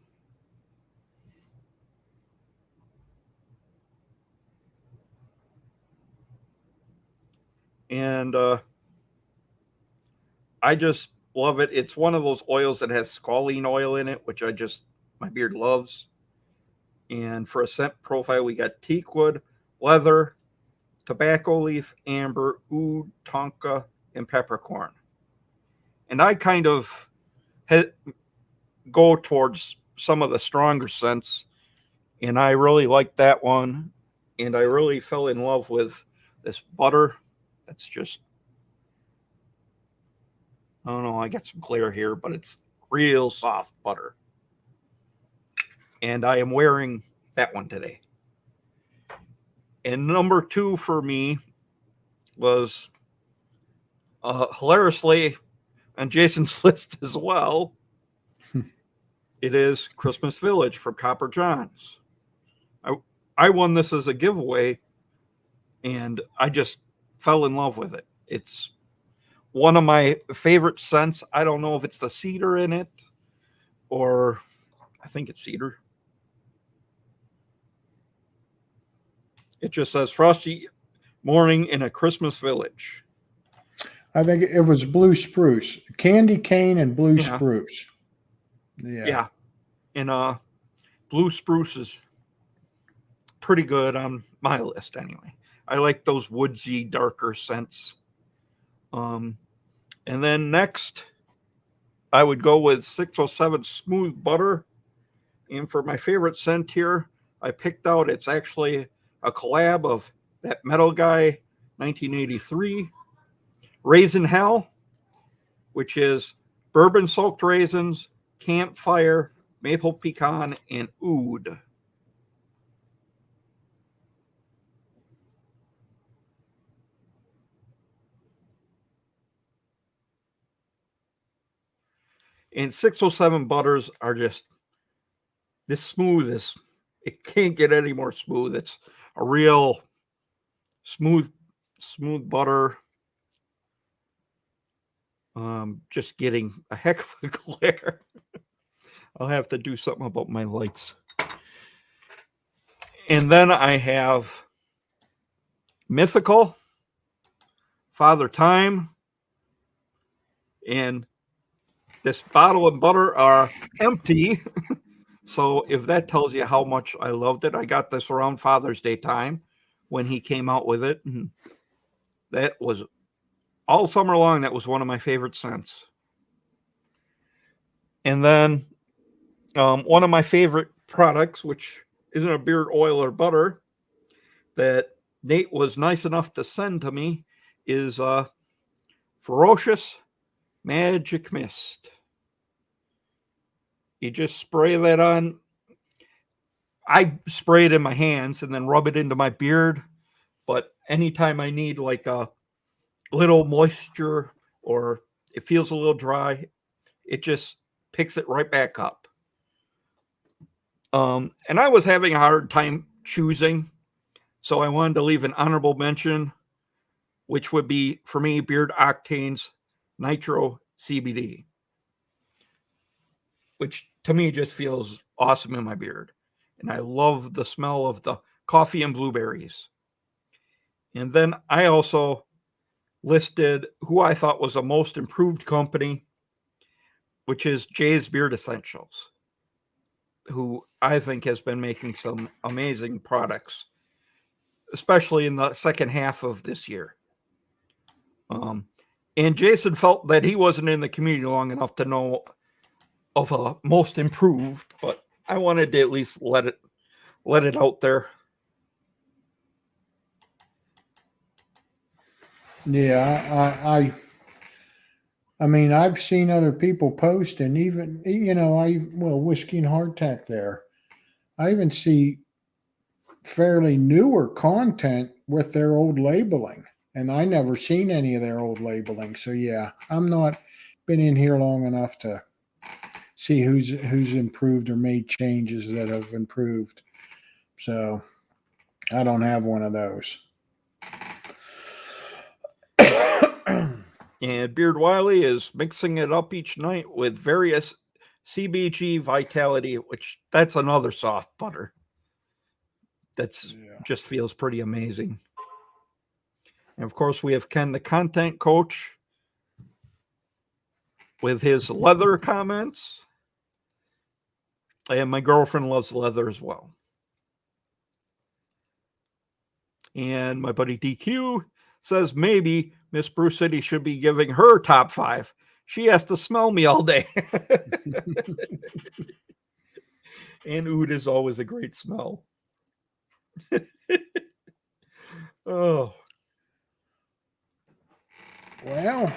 And I just love it. It's one of those oils that has squalene oil in it, which my beard loves. And for a scent profile, we got teakwood, leather, tobacco leaf, amber, oud, tonka, and peppercorn. And I kind of go towards some of the stronger scents, and I really like that one. And I really fell in love with this butter. That's just I don't know, I got some glare here, but it's real soft butter. And I am wearing that one today. And number 2 for me was hilariously on Jason's list as well. It is Christmas Village from Copper John's. I won this as a giveaway, and I just fell in love with it. It's one of my favorite scents. I don't know if it's the cedar in it, or I think it's cedar. It just says Frosty Morning in a Christmas Village. I think it was blue spruce, candy cane, and blue Yeah. spruce. Yeah. And blue spruce is pretty good on my list anyway. I like those woodsy, darker scents. And then next, I would go with 607 Smooth Butter. And for my favorite scent here, I picked out, it's actually a collab of that Metal Guy 1983, Raisin Hell, which is bourbon soaked raisins, campfire, maple pecan, and oud. And 607 butters are just this smooth as it can't get any more smooth. It's a real smooth butter. Just getting a heck of a glare. I'll have to do something about my lights. And then I have Mythical, Father Time, and this bottle and butter are empty. So if that tells you how much I loved it, I got this around Father's Day time when he came out with it. And that was all summer long. That was one of my favorite scents. And then one of my favorite products, which isn't a beard oil or butter, that Nate was nice enough to send to me is Ferocious Magic Mist. You just spray that on. I spray it in my hands and then rub it into my beard. But anytime I need like a little moisture or it feels a little dry, it just picks it right back up. And I was having a hard time choosing, so I wanted to leave an honorable mention, which would be, for me, Beard Octane's Nitro CBD, which to me just feels awesome in my beard. And I love the smell of the coffee and blueberries. And then I also listed who I thought was a most improved company, which is Jay's Beard Essentials, who I think has been making some amazing products, especially in the second half of this year. And Jason felt that he wasn't in the community long enough to know of a most improved, but I wanted to at least let it out there. Yeah, I mean, I've seen other people post, and even whiskey and hardtack there. I even see fairly newer content with their old labeling, and I never seen any of their old labeling. So yeah, I'm not been in here long enough to see who's improved or made changes that have improved. So I don't have one of those. And Beard Wiley is mixing it up each night with various CBG Vitality, which that's another soft butter. Just feels pretty amazing. And of course, we have Ken, the content coach, with his leather comments. And my girlfriend loves leather as well. And my buddy DQ says maybe Miss Brew City should be giving her top 5. She has to smell me all day. And oud is always a great smell. Oh. Well,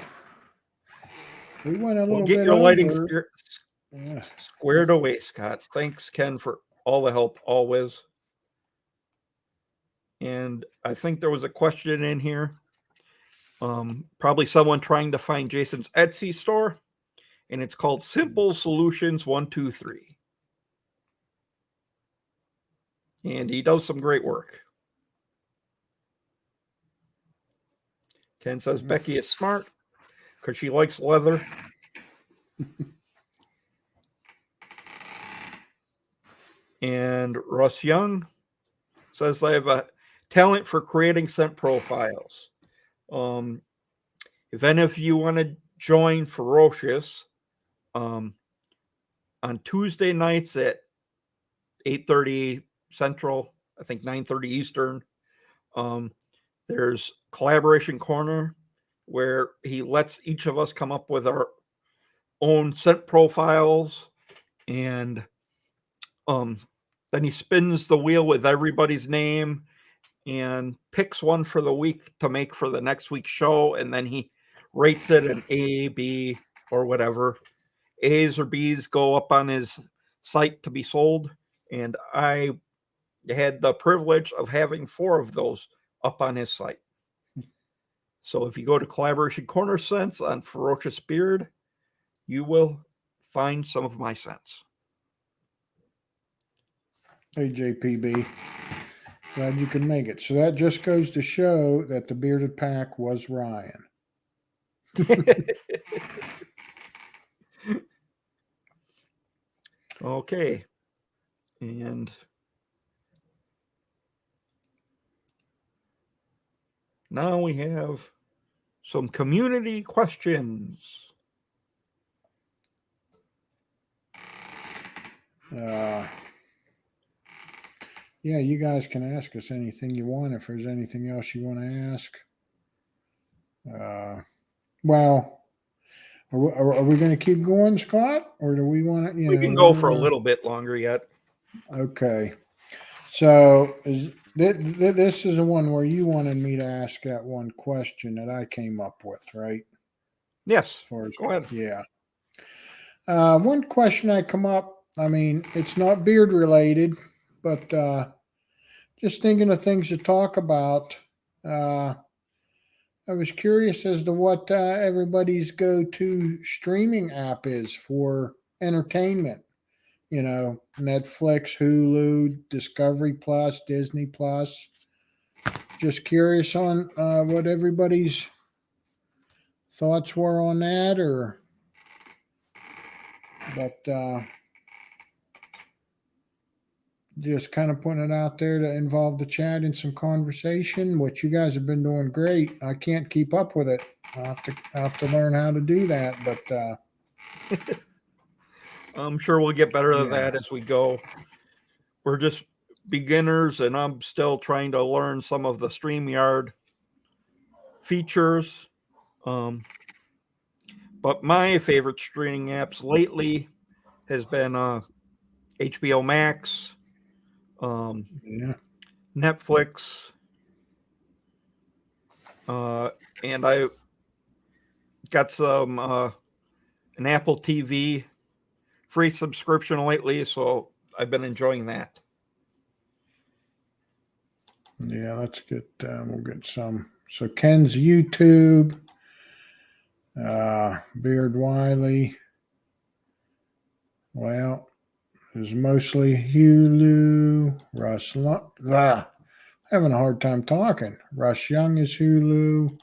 went a We'll little get bit your lighting over. Yeah. squared away, Scott. Thanks, Ken, for all the help always. And I think there was a question in here. Probably someone trying to find Jason's Etsy store, and it's called Simple Solutions 123. And he does some great work. Ken says Becky is smart because she likes leather. And Russ Young says they have a talent for creating scent profiles. If any of you want to join Ferocious, on Tuesday nights at 8:30 Central, I think 9:30 Eastern, there's Collaboration Corner where he lets each of us come up with our own scent profiles, and then he spins the wheel with everybody's name and picks one for the week to make for the next week's show, and then he rates it an A, B, or whatever. A's or B's go up on his site to be sold, and I had the privilege of having 4 of those up on his site. So if you go to Collaboration Corner Scents on Ferocious Beard, you will find some of my scents. Hey, JPB. Glad you can make it. So that just goes to show that the bearded pack was Ryan. Okay. And now we have some community questions. Yeah, you guys can ask us anything you want if there's anything else you want to ask. Well, are we going to keep going, Scott, or do we want to? We can go for a little bit longer yet. Okay. So this is the one where you wanted me to ask that one question that I came up with, right? Yes. As far as, go ahead. Yeah. One question I come up. I mean, it's not beard related, but just thinking of things to talk about. I was curious as to what everybody's go-to streaming app is for entertainment. You know, Netflix, Hulu, Discovery Plus, Disney Plus. Just curious on what everybody's thoughts were on that, but just kind of putting it out there to involve the chat in some conversation, which you guys have been doing great. I can't keep up with it. I have to learn how to do that, but I'm sure we'll get better at that as we go. We're just beginners, and I'm still trying to learn some of the StreamYard features. But my favorite streaming apps lately has been HBO Max, Netflix, and I got some an Apple TV free subscription lately, so I've been enjoying that. Yeah, that's good. We'll get some. So Ken's YouTube, Beard Wiley. Well, it's mostly Hulu. Having a hard time talking. Russ Young is Hulu.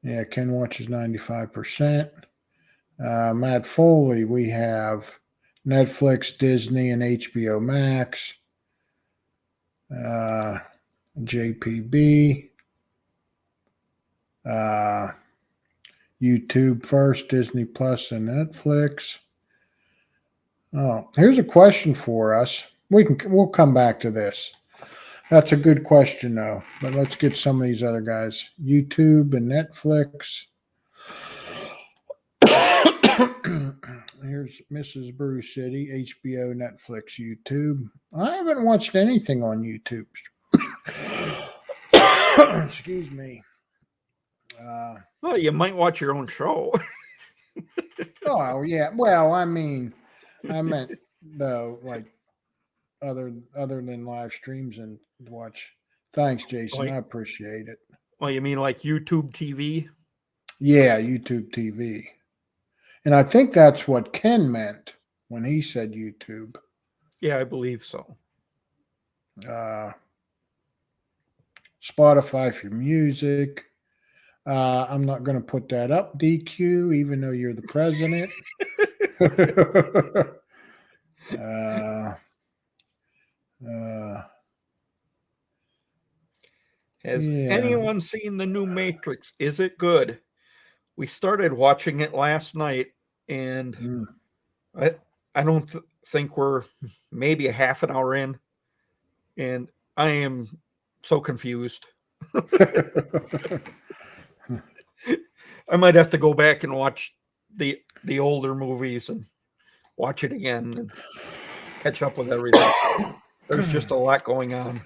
Yeah, Ken watches 95%. Matt Foley, we have Netflix, Disney, and HBO Max. JPB. YouTube first, Disney Plus, and Netflix. Oh, here's a question for us. We'll come back to this. That's a good question, though. But let's get some of these other guys. YouTube and Netflix. Here's Mrs. Brew City, HBO, Netflix, YouTube. I haven't watched anything on YouTube. Excuse me. Well, you might watch your own show. Oh yeah. Well, I mean, I meant the like other than live streams and watch. Thanks, Jason. I Like, appreciate it. well, you mean like YouTube TV? Yeah, YouTube TV, and I think that's what Ken meant when he said YouTube. Yeah, I believe so. Uh, Spotify for music. I'm not going to put that up, DQ, even though you're the president. uh, uh, Has yeah. anyone seen the new Matrix? Is it good? We started watching it last night, and Mm. I I don't think we're maybe a half an hour in, and I am so confused. I might have to go back and watch the older movies and watch it again and catch up with everything. There's just a lot going on.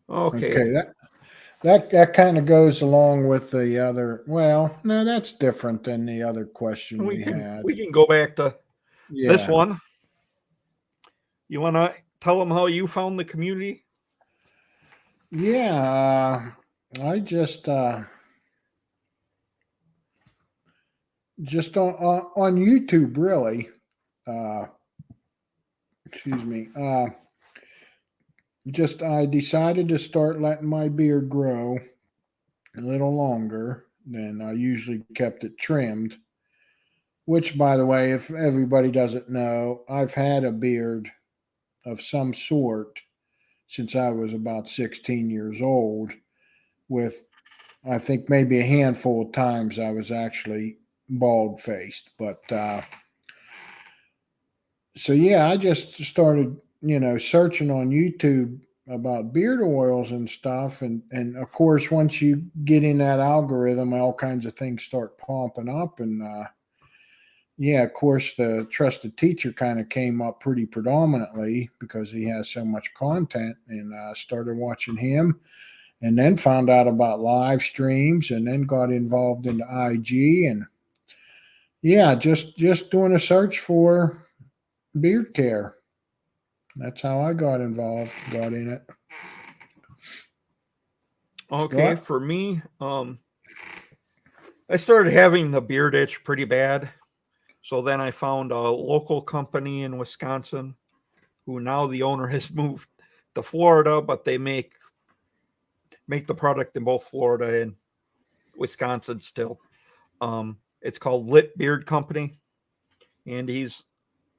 Okay. Okay, that kind of goes along with the other. Well, no, that's different than the other question We we can had. we can go back to this Yeah, one. You want to tell them how you found the community? yeah. I just on YouTube really. Uh, excuse me. Just I decided to start letting my beard grow a little longer than I usually kept it trimmed. Which, by the way, if everybody doesn't know, I've had a beard of some sort since I was about 16 years old, with I think maybe a handful of times I was actually bald faced. But so, yeah, I just started, searching on YouTube about beard oils and stuff. And of course, once you get in that algorithm, all kinds of things start popping up. And yeah, of course, the trusted teacher kind of came up pretty predominantly because he has so much content, and started watching him, and then found out about live streams, and then got involved into IG, and yeah, just doing a search for beard care. That's how I got involved, got in it. Okay, Scott? for me, I started having the beard itch pretty bad. So then I found a local company in Wisconsin who now the owner has moved to Florida, but they make the product in both Florida and Wisconsin still. It's called Lit Beard Company, and he's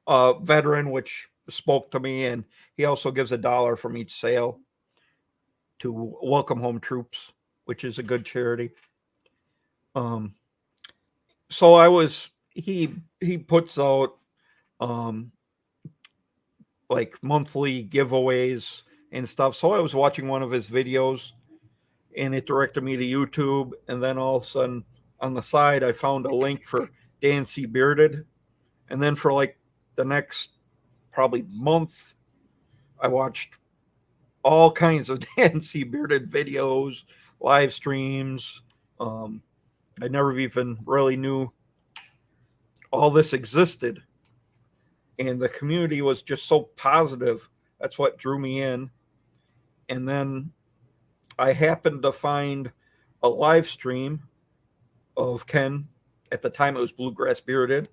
a veteran, which spoke to me, and he also gives $1 from each sale to Welcome Home Troops, which is a good charity. Um, so I was he puts out um like monthly giveaways and stuff. So I was watching one of his videos and it directed me to YouTube. And then all of a sudden on the side, I found a link for Dan C. Bearded. And then for like the next probably month, I watched all kinds of Dan C. Bearded videos, live streams. Um, I never even really knew all this existed. And the community was just so positive. That's what drew me in. And then I happened to find a live stream of Ken. At the time, it was Bluegrass Bearded,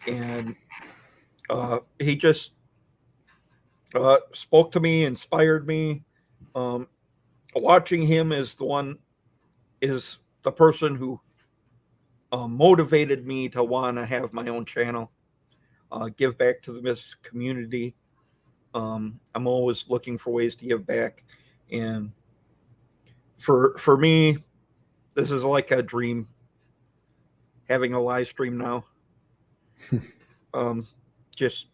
and he just spoke to me, inspired me. Um, Watching him is the person who motivated me to want to have my own channel, give back to this community. I'm always looking for ways to give back, and for me, this is like a dream having a live stream now. Um, just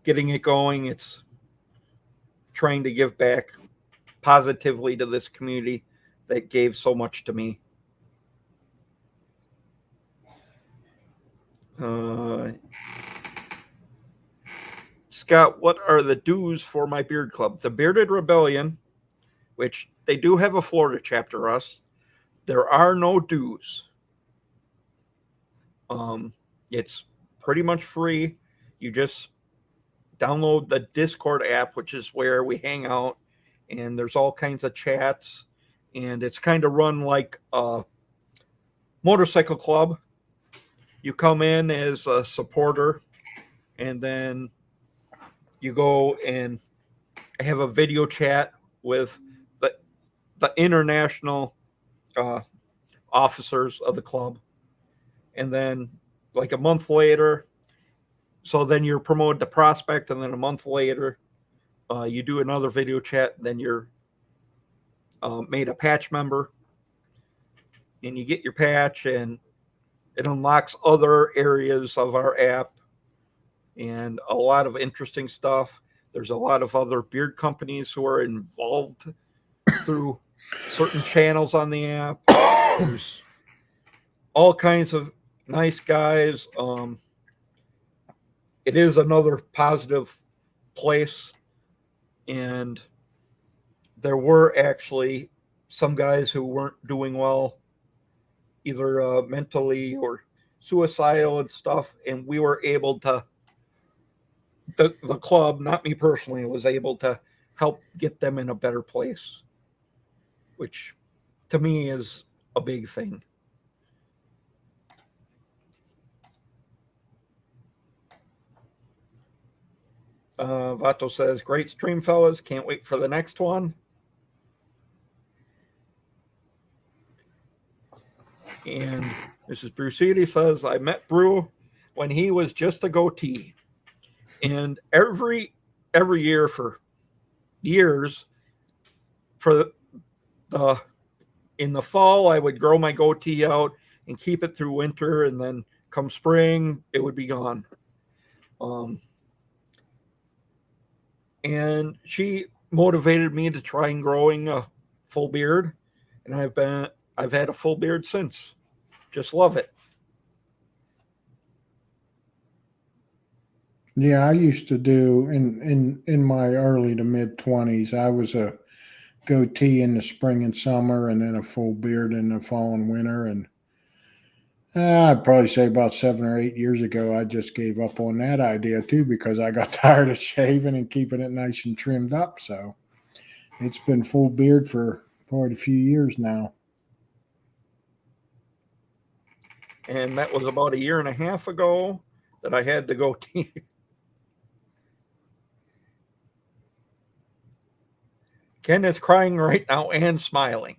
getting it going. It's trying to give back positively to this community that gave so much to me. Uh, Scott, what are the dues for my beard club? The Bearded Rebellion which they do have a Florida chapter, Russ. There are no dues. It's pretty much free. You just download the Discord app, which is where we hang out, and there's all kinds of chats, and it's kind of run like a motorcycle club. You come in as a supporter, and then you go and have a video chat with the international officers of the club, and then like a month later, so then you're promoted to prospect, and then a month later, you do another video chat, then you're made a patch member, and you get your patch, and it unlocks other areas of our app and a lot of interesting stuff. There's a lot of other beard companies who are involved through certain channels on the app. There's all kinds of nice guys. It is another positive place, and there were actually some guys who weren't doing well, either mentally or suicidal and stuff, and we were able to, the club, not me personally, was able to help get them in a better place, which to me is a big thing. Vato says, great stream, fellas. Can't wait for the next one. And Mrs. Brucidi says, I met Brew when he was just a goatee. And every year for years, for the in the fall, I would grow my goatee out and keep it through winter, and then come spring, it would be gone. And she motivated me to try and growing a full beard, and I've had a full beard since. Just love it. Yeah, I used to do in my early to mid 20s. I was a goatee in the spring and summer, and then a full beard in the fall and winter. And I'd probably say about 7 or 8 years ago, I just gave up on that idea too, because I got tired of shaving and keeping it nice and trimmed up. So it's been full beard for quite a few years now. And that was about a year and a half ago that I had the goatee. Ken is crying right now and smiling.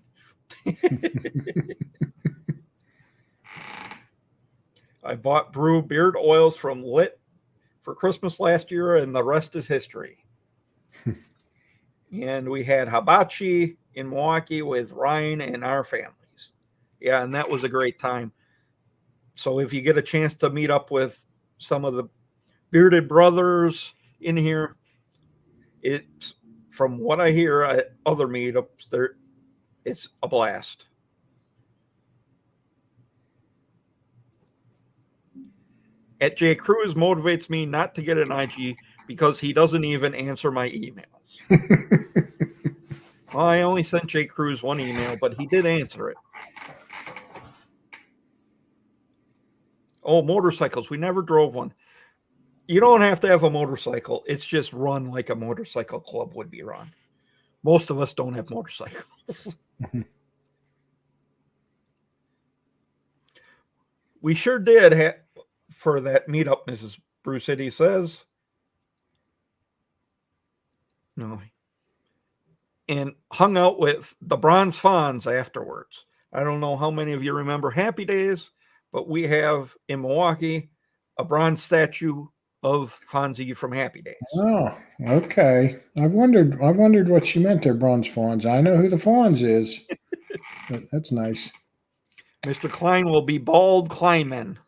I bought Brew beard oils from Lit for Christmas last year, and the rest is history. And we had hibachi in Milwaukee with Ryan and our families. Yeah, and that was a great time. So if you get a chance to meet up with some of the bearded brothers in here, it's, from what I hear at other meetups, it's a blast. At J. Cruz motivates me not to get an IG because he doesn't even answer my emails. Well, I only sent J. Cruz one email, but he did answer it. Oh, motorcycles. We never drove one. You don't have to have a motorcycle. It's just run like a motorcycle club would be run. Most of us don't have motorcycles. We sure did for that meetup, Mrs. Brew City says. No. And hung out with the Bronze Fonz afterwards. I don't know how many of you remember Happy Days, but we have in Milwaukee a bronze statue of Fonzie from Happy Days. Oh, okay. I wondered what she meant there, Bronze Fonz. I know who the Fonz is. But that's nice. Mr. Cline will be bald Cline.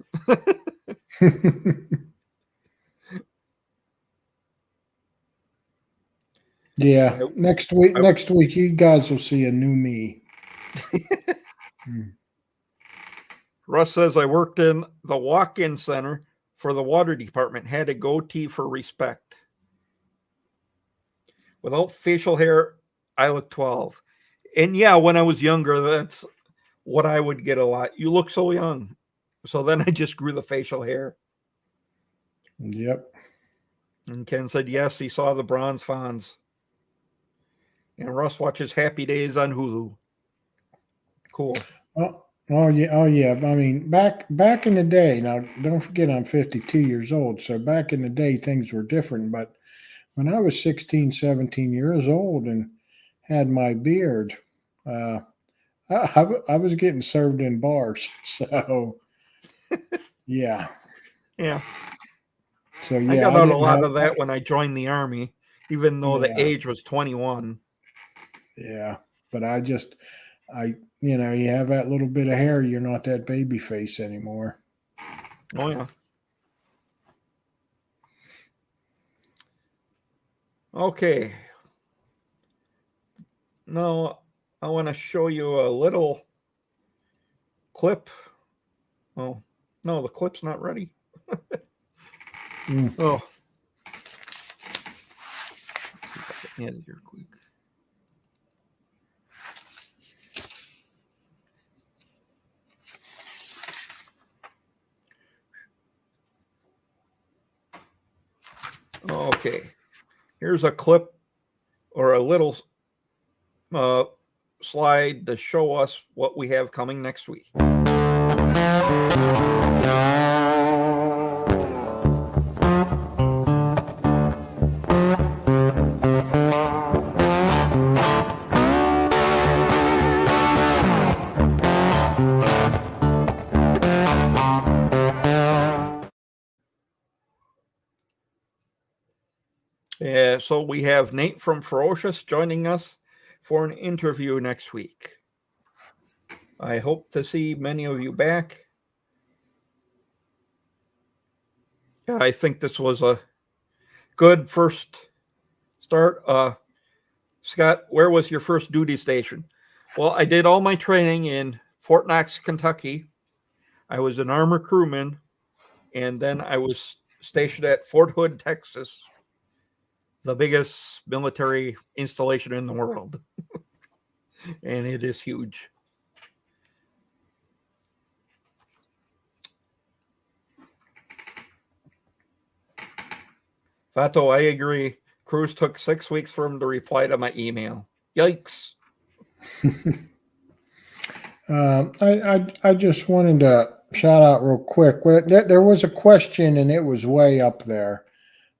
Yeah, next week you guys will see a new me. Russ says, I worked in the walk-in center for the water department, had a goatee for respect. Without facial hair, I look 12. And yeah, when I was younger, that's what I would get a lot. You look so young. So then I just grew the facial hair. Yep. And Ken said, yes, he saw the bronze fawns. And Russ watches Happy Days on Hulu. Cool. Oh yeah, oh yeah. I mean, back in the day. Now, don't forget, I'm 52 years old. So back in the day, things were different. But when I was 16, 17 years old and had my beard, uh, I was getting served in bars. So yeah, Yeah. so I yeah, got I out a didn't lot have. of that when I joined the Army, even though the Yeah, age was 21. yeah. But you have that little bit of hair, you're not that baby face anymore. Oh, yeah. Okay. Now, I want to show you a little clip. Oh, no, the clip's not ready. Mm. Oh, yeah, you're quick. Okay. Here's a clip or a little uh, slide to show us what we have coming next week. So we have Nate from Ferocious joining us for an interview next week. I hope to see many of you back. I think this was a good first start. Scott, where was your first duty station? Well, I did all my training in Fort Knox, Kentucky. I was an armor crewman, and then I was stationed at Fort Hood, Texas, the biggest military installation in the world. And it is huge. Fato, I agree. Cruz took 6 weeks for him to reply to my email. Yikes. I just wanted to shout out real quick. There was a question, and it was way up there.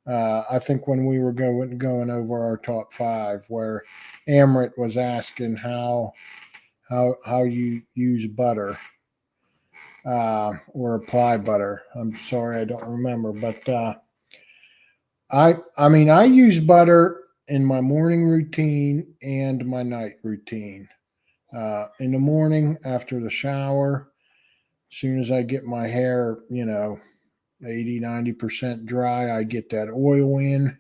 I think when we were going over our top five, where Amrit was asking how you use butter or apply butter. I'm sorry, I don't remember, but I mean I use butter in my morning routine and my night routine. In the morning after the shower, as soon as I get my hair, 80-90% dry, I get that oil in,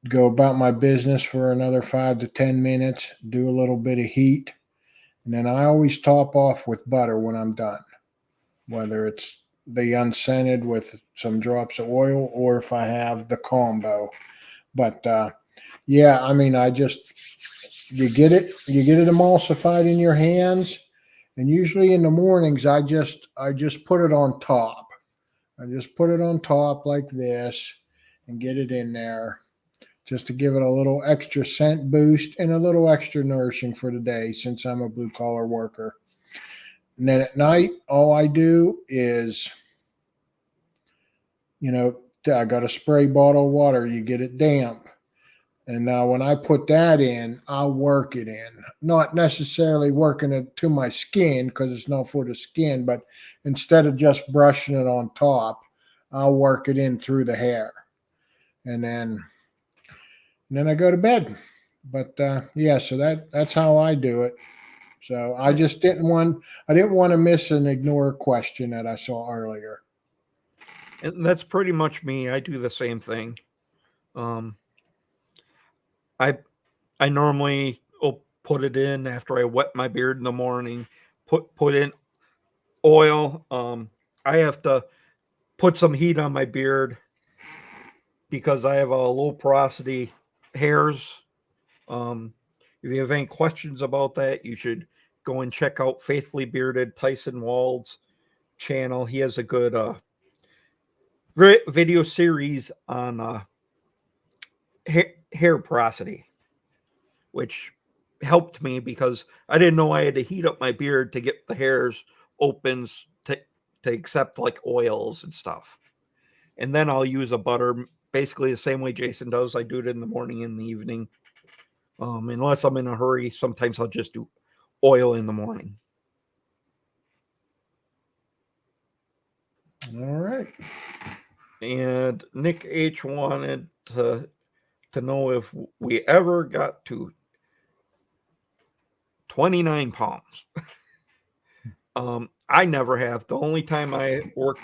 go about my business for another 5 to 10 minutes, do a little bit of heat, and then I always top off with butter when I'm done, whether it's the unscented with some drops of oil or if I have the combo. But yeah, I mean, you get it emulsified in your hands, and usually in the mornings I just put it on top. I just put it on top like this and get it in there just to give it a little extra scent boost and a little extra nourishing for the day since I'm a blue collar worker. And then at night, all I do is, I got a spray bottle of water. You get it damp. And now when I put that in, I'll work it in. Not necessarily working it to my skin because it's not for the skin, but instead of just brushing it on top, I'll work it in through the hair. And then I go to bed. But yeah, so that's how I do it. So I just didn't want to miss and ignore a question that I saw earlier. And that's pretty much me. I do the same thing. Um, I I normally will put it in after I wet my beard in the morning. Put in oil. I have to put some heat on my beard because I have a low porosity hairs. Um, If you have any questions about that, you should go and check out Faithfully Bearded Tyson Wald's channel. He has a good video series on hair porosity, which helped me because I didn't know I had to heat up my beard to get the hairs opens to accept like oils and stuff. And then I'll use a butter basically the same way Jason does. I do it in the morning and the evening. Unless I'm in a hurry, sometimes I'll just do oil in the morning. All right. And Nick H wanted to know if we ever got to 29 pounds. I never have. The only time I worked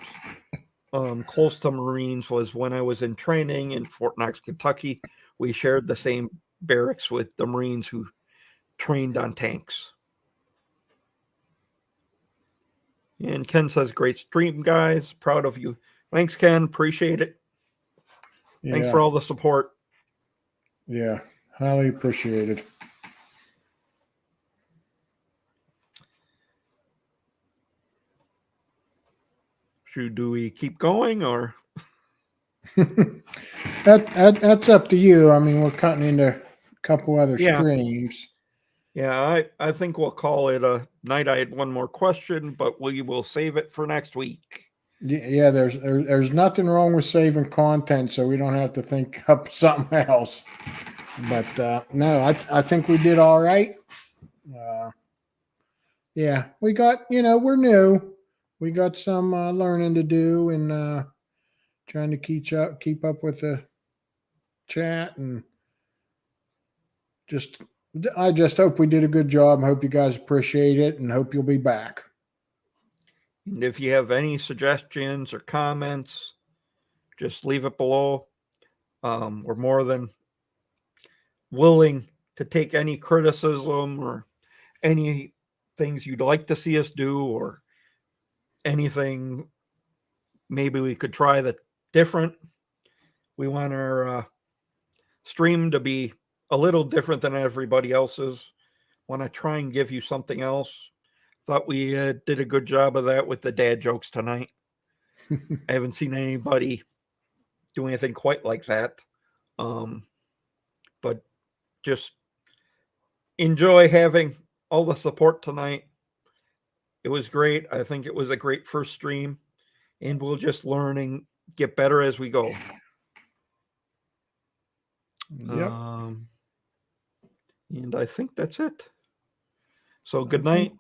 close to Marines was when I was in training in Fort Knox, Kentucky. We shared the same barracks with the Marines who trained on tanks. And Ken says, great stream, guys. Proud of you. Thanks, Ken. Appreciate it. Yeah. Thanks for all the support. Yeah, highly appreciated. Do we keep going or? That's up to you. I mean, we're cutting into a couple other streams. Yeah, I think we'll call it a night. I had one more question, but we will save it for next week. Yeah, there's nothing wrong with saving content, so we don't have to think up something else. But no, I think we did all right. Yeah, we got, we're new. We got some learning to do and trying to keep up with the chat, and I just hope we did a good job. I hope you guys appreciate it and hope you'll be back. And if you have any suggestions or comments, just leave it below. We're more than willing to take any criticism or any things you'd like to see us do or anything maybe we could try that different. We want our stream to be a little different than everybody else's. Want to try and give you something else. Thought we did a good job of that with the dad jokes tonight. I haven't seen anybody do anything quite like that. But just enjoy having all the support tonight. It was great. I think it was a great first stream, and we'll just learn and get better as we go. Yep. And I think that's it. So good night.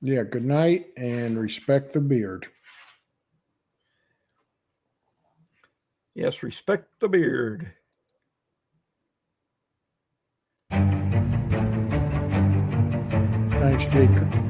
Yeah, good night and respect the beard. Yes, respect the beard. Thanks, Jake.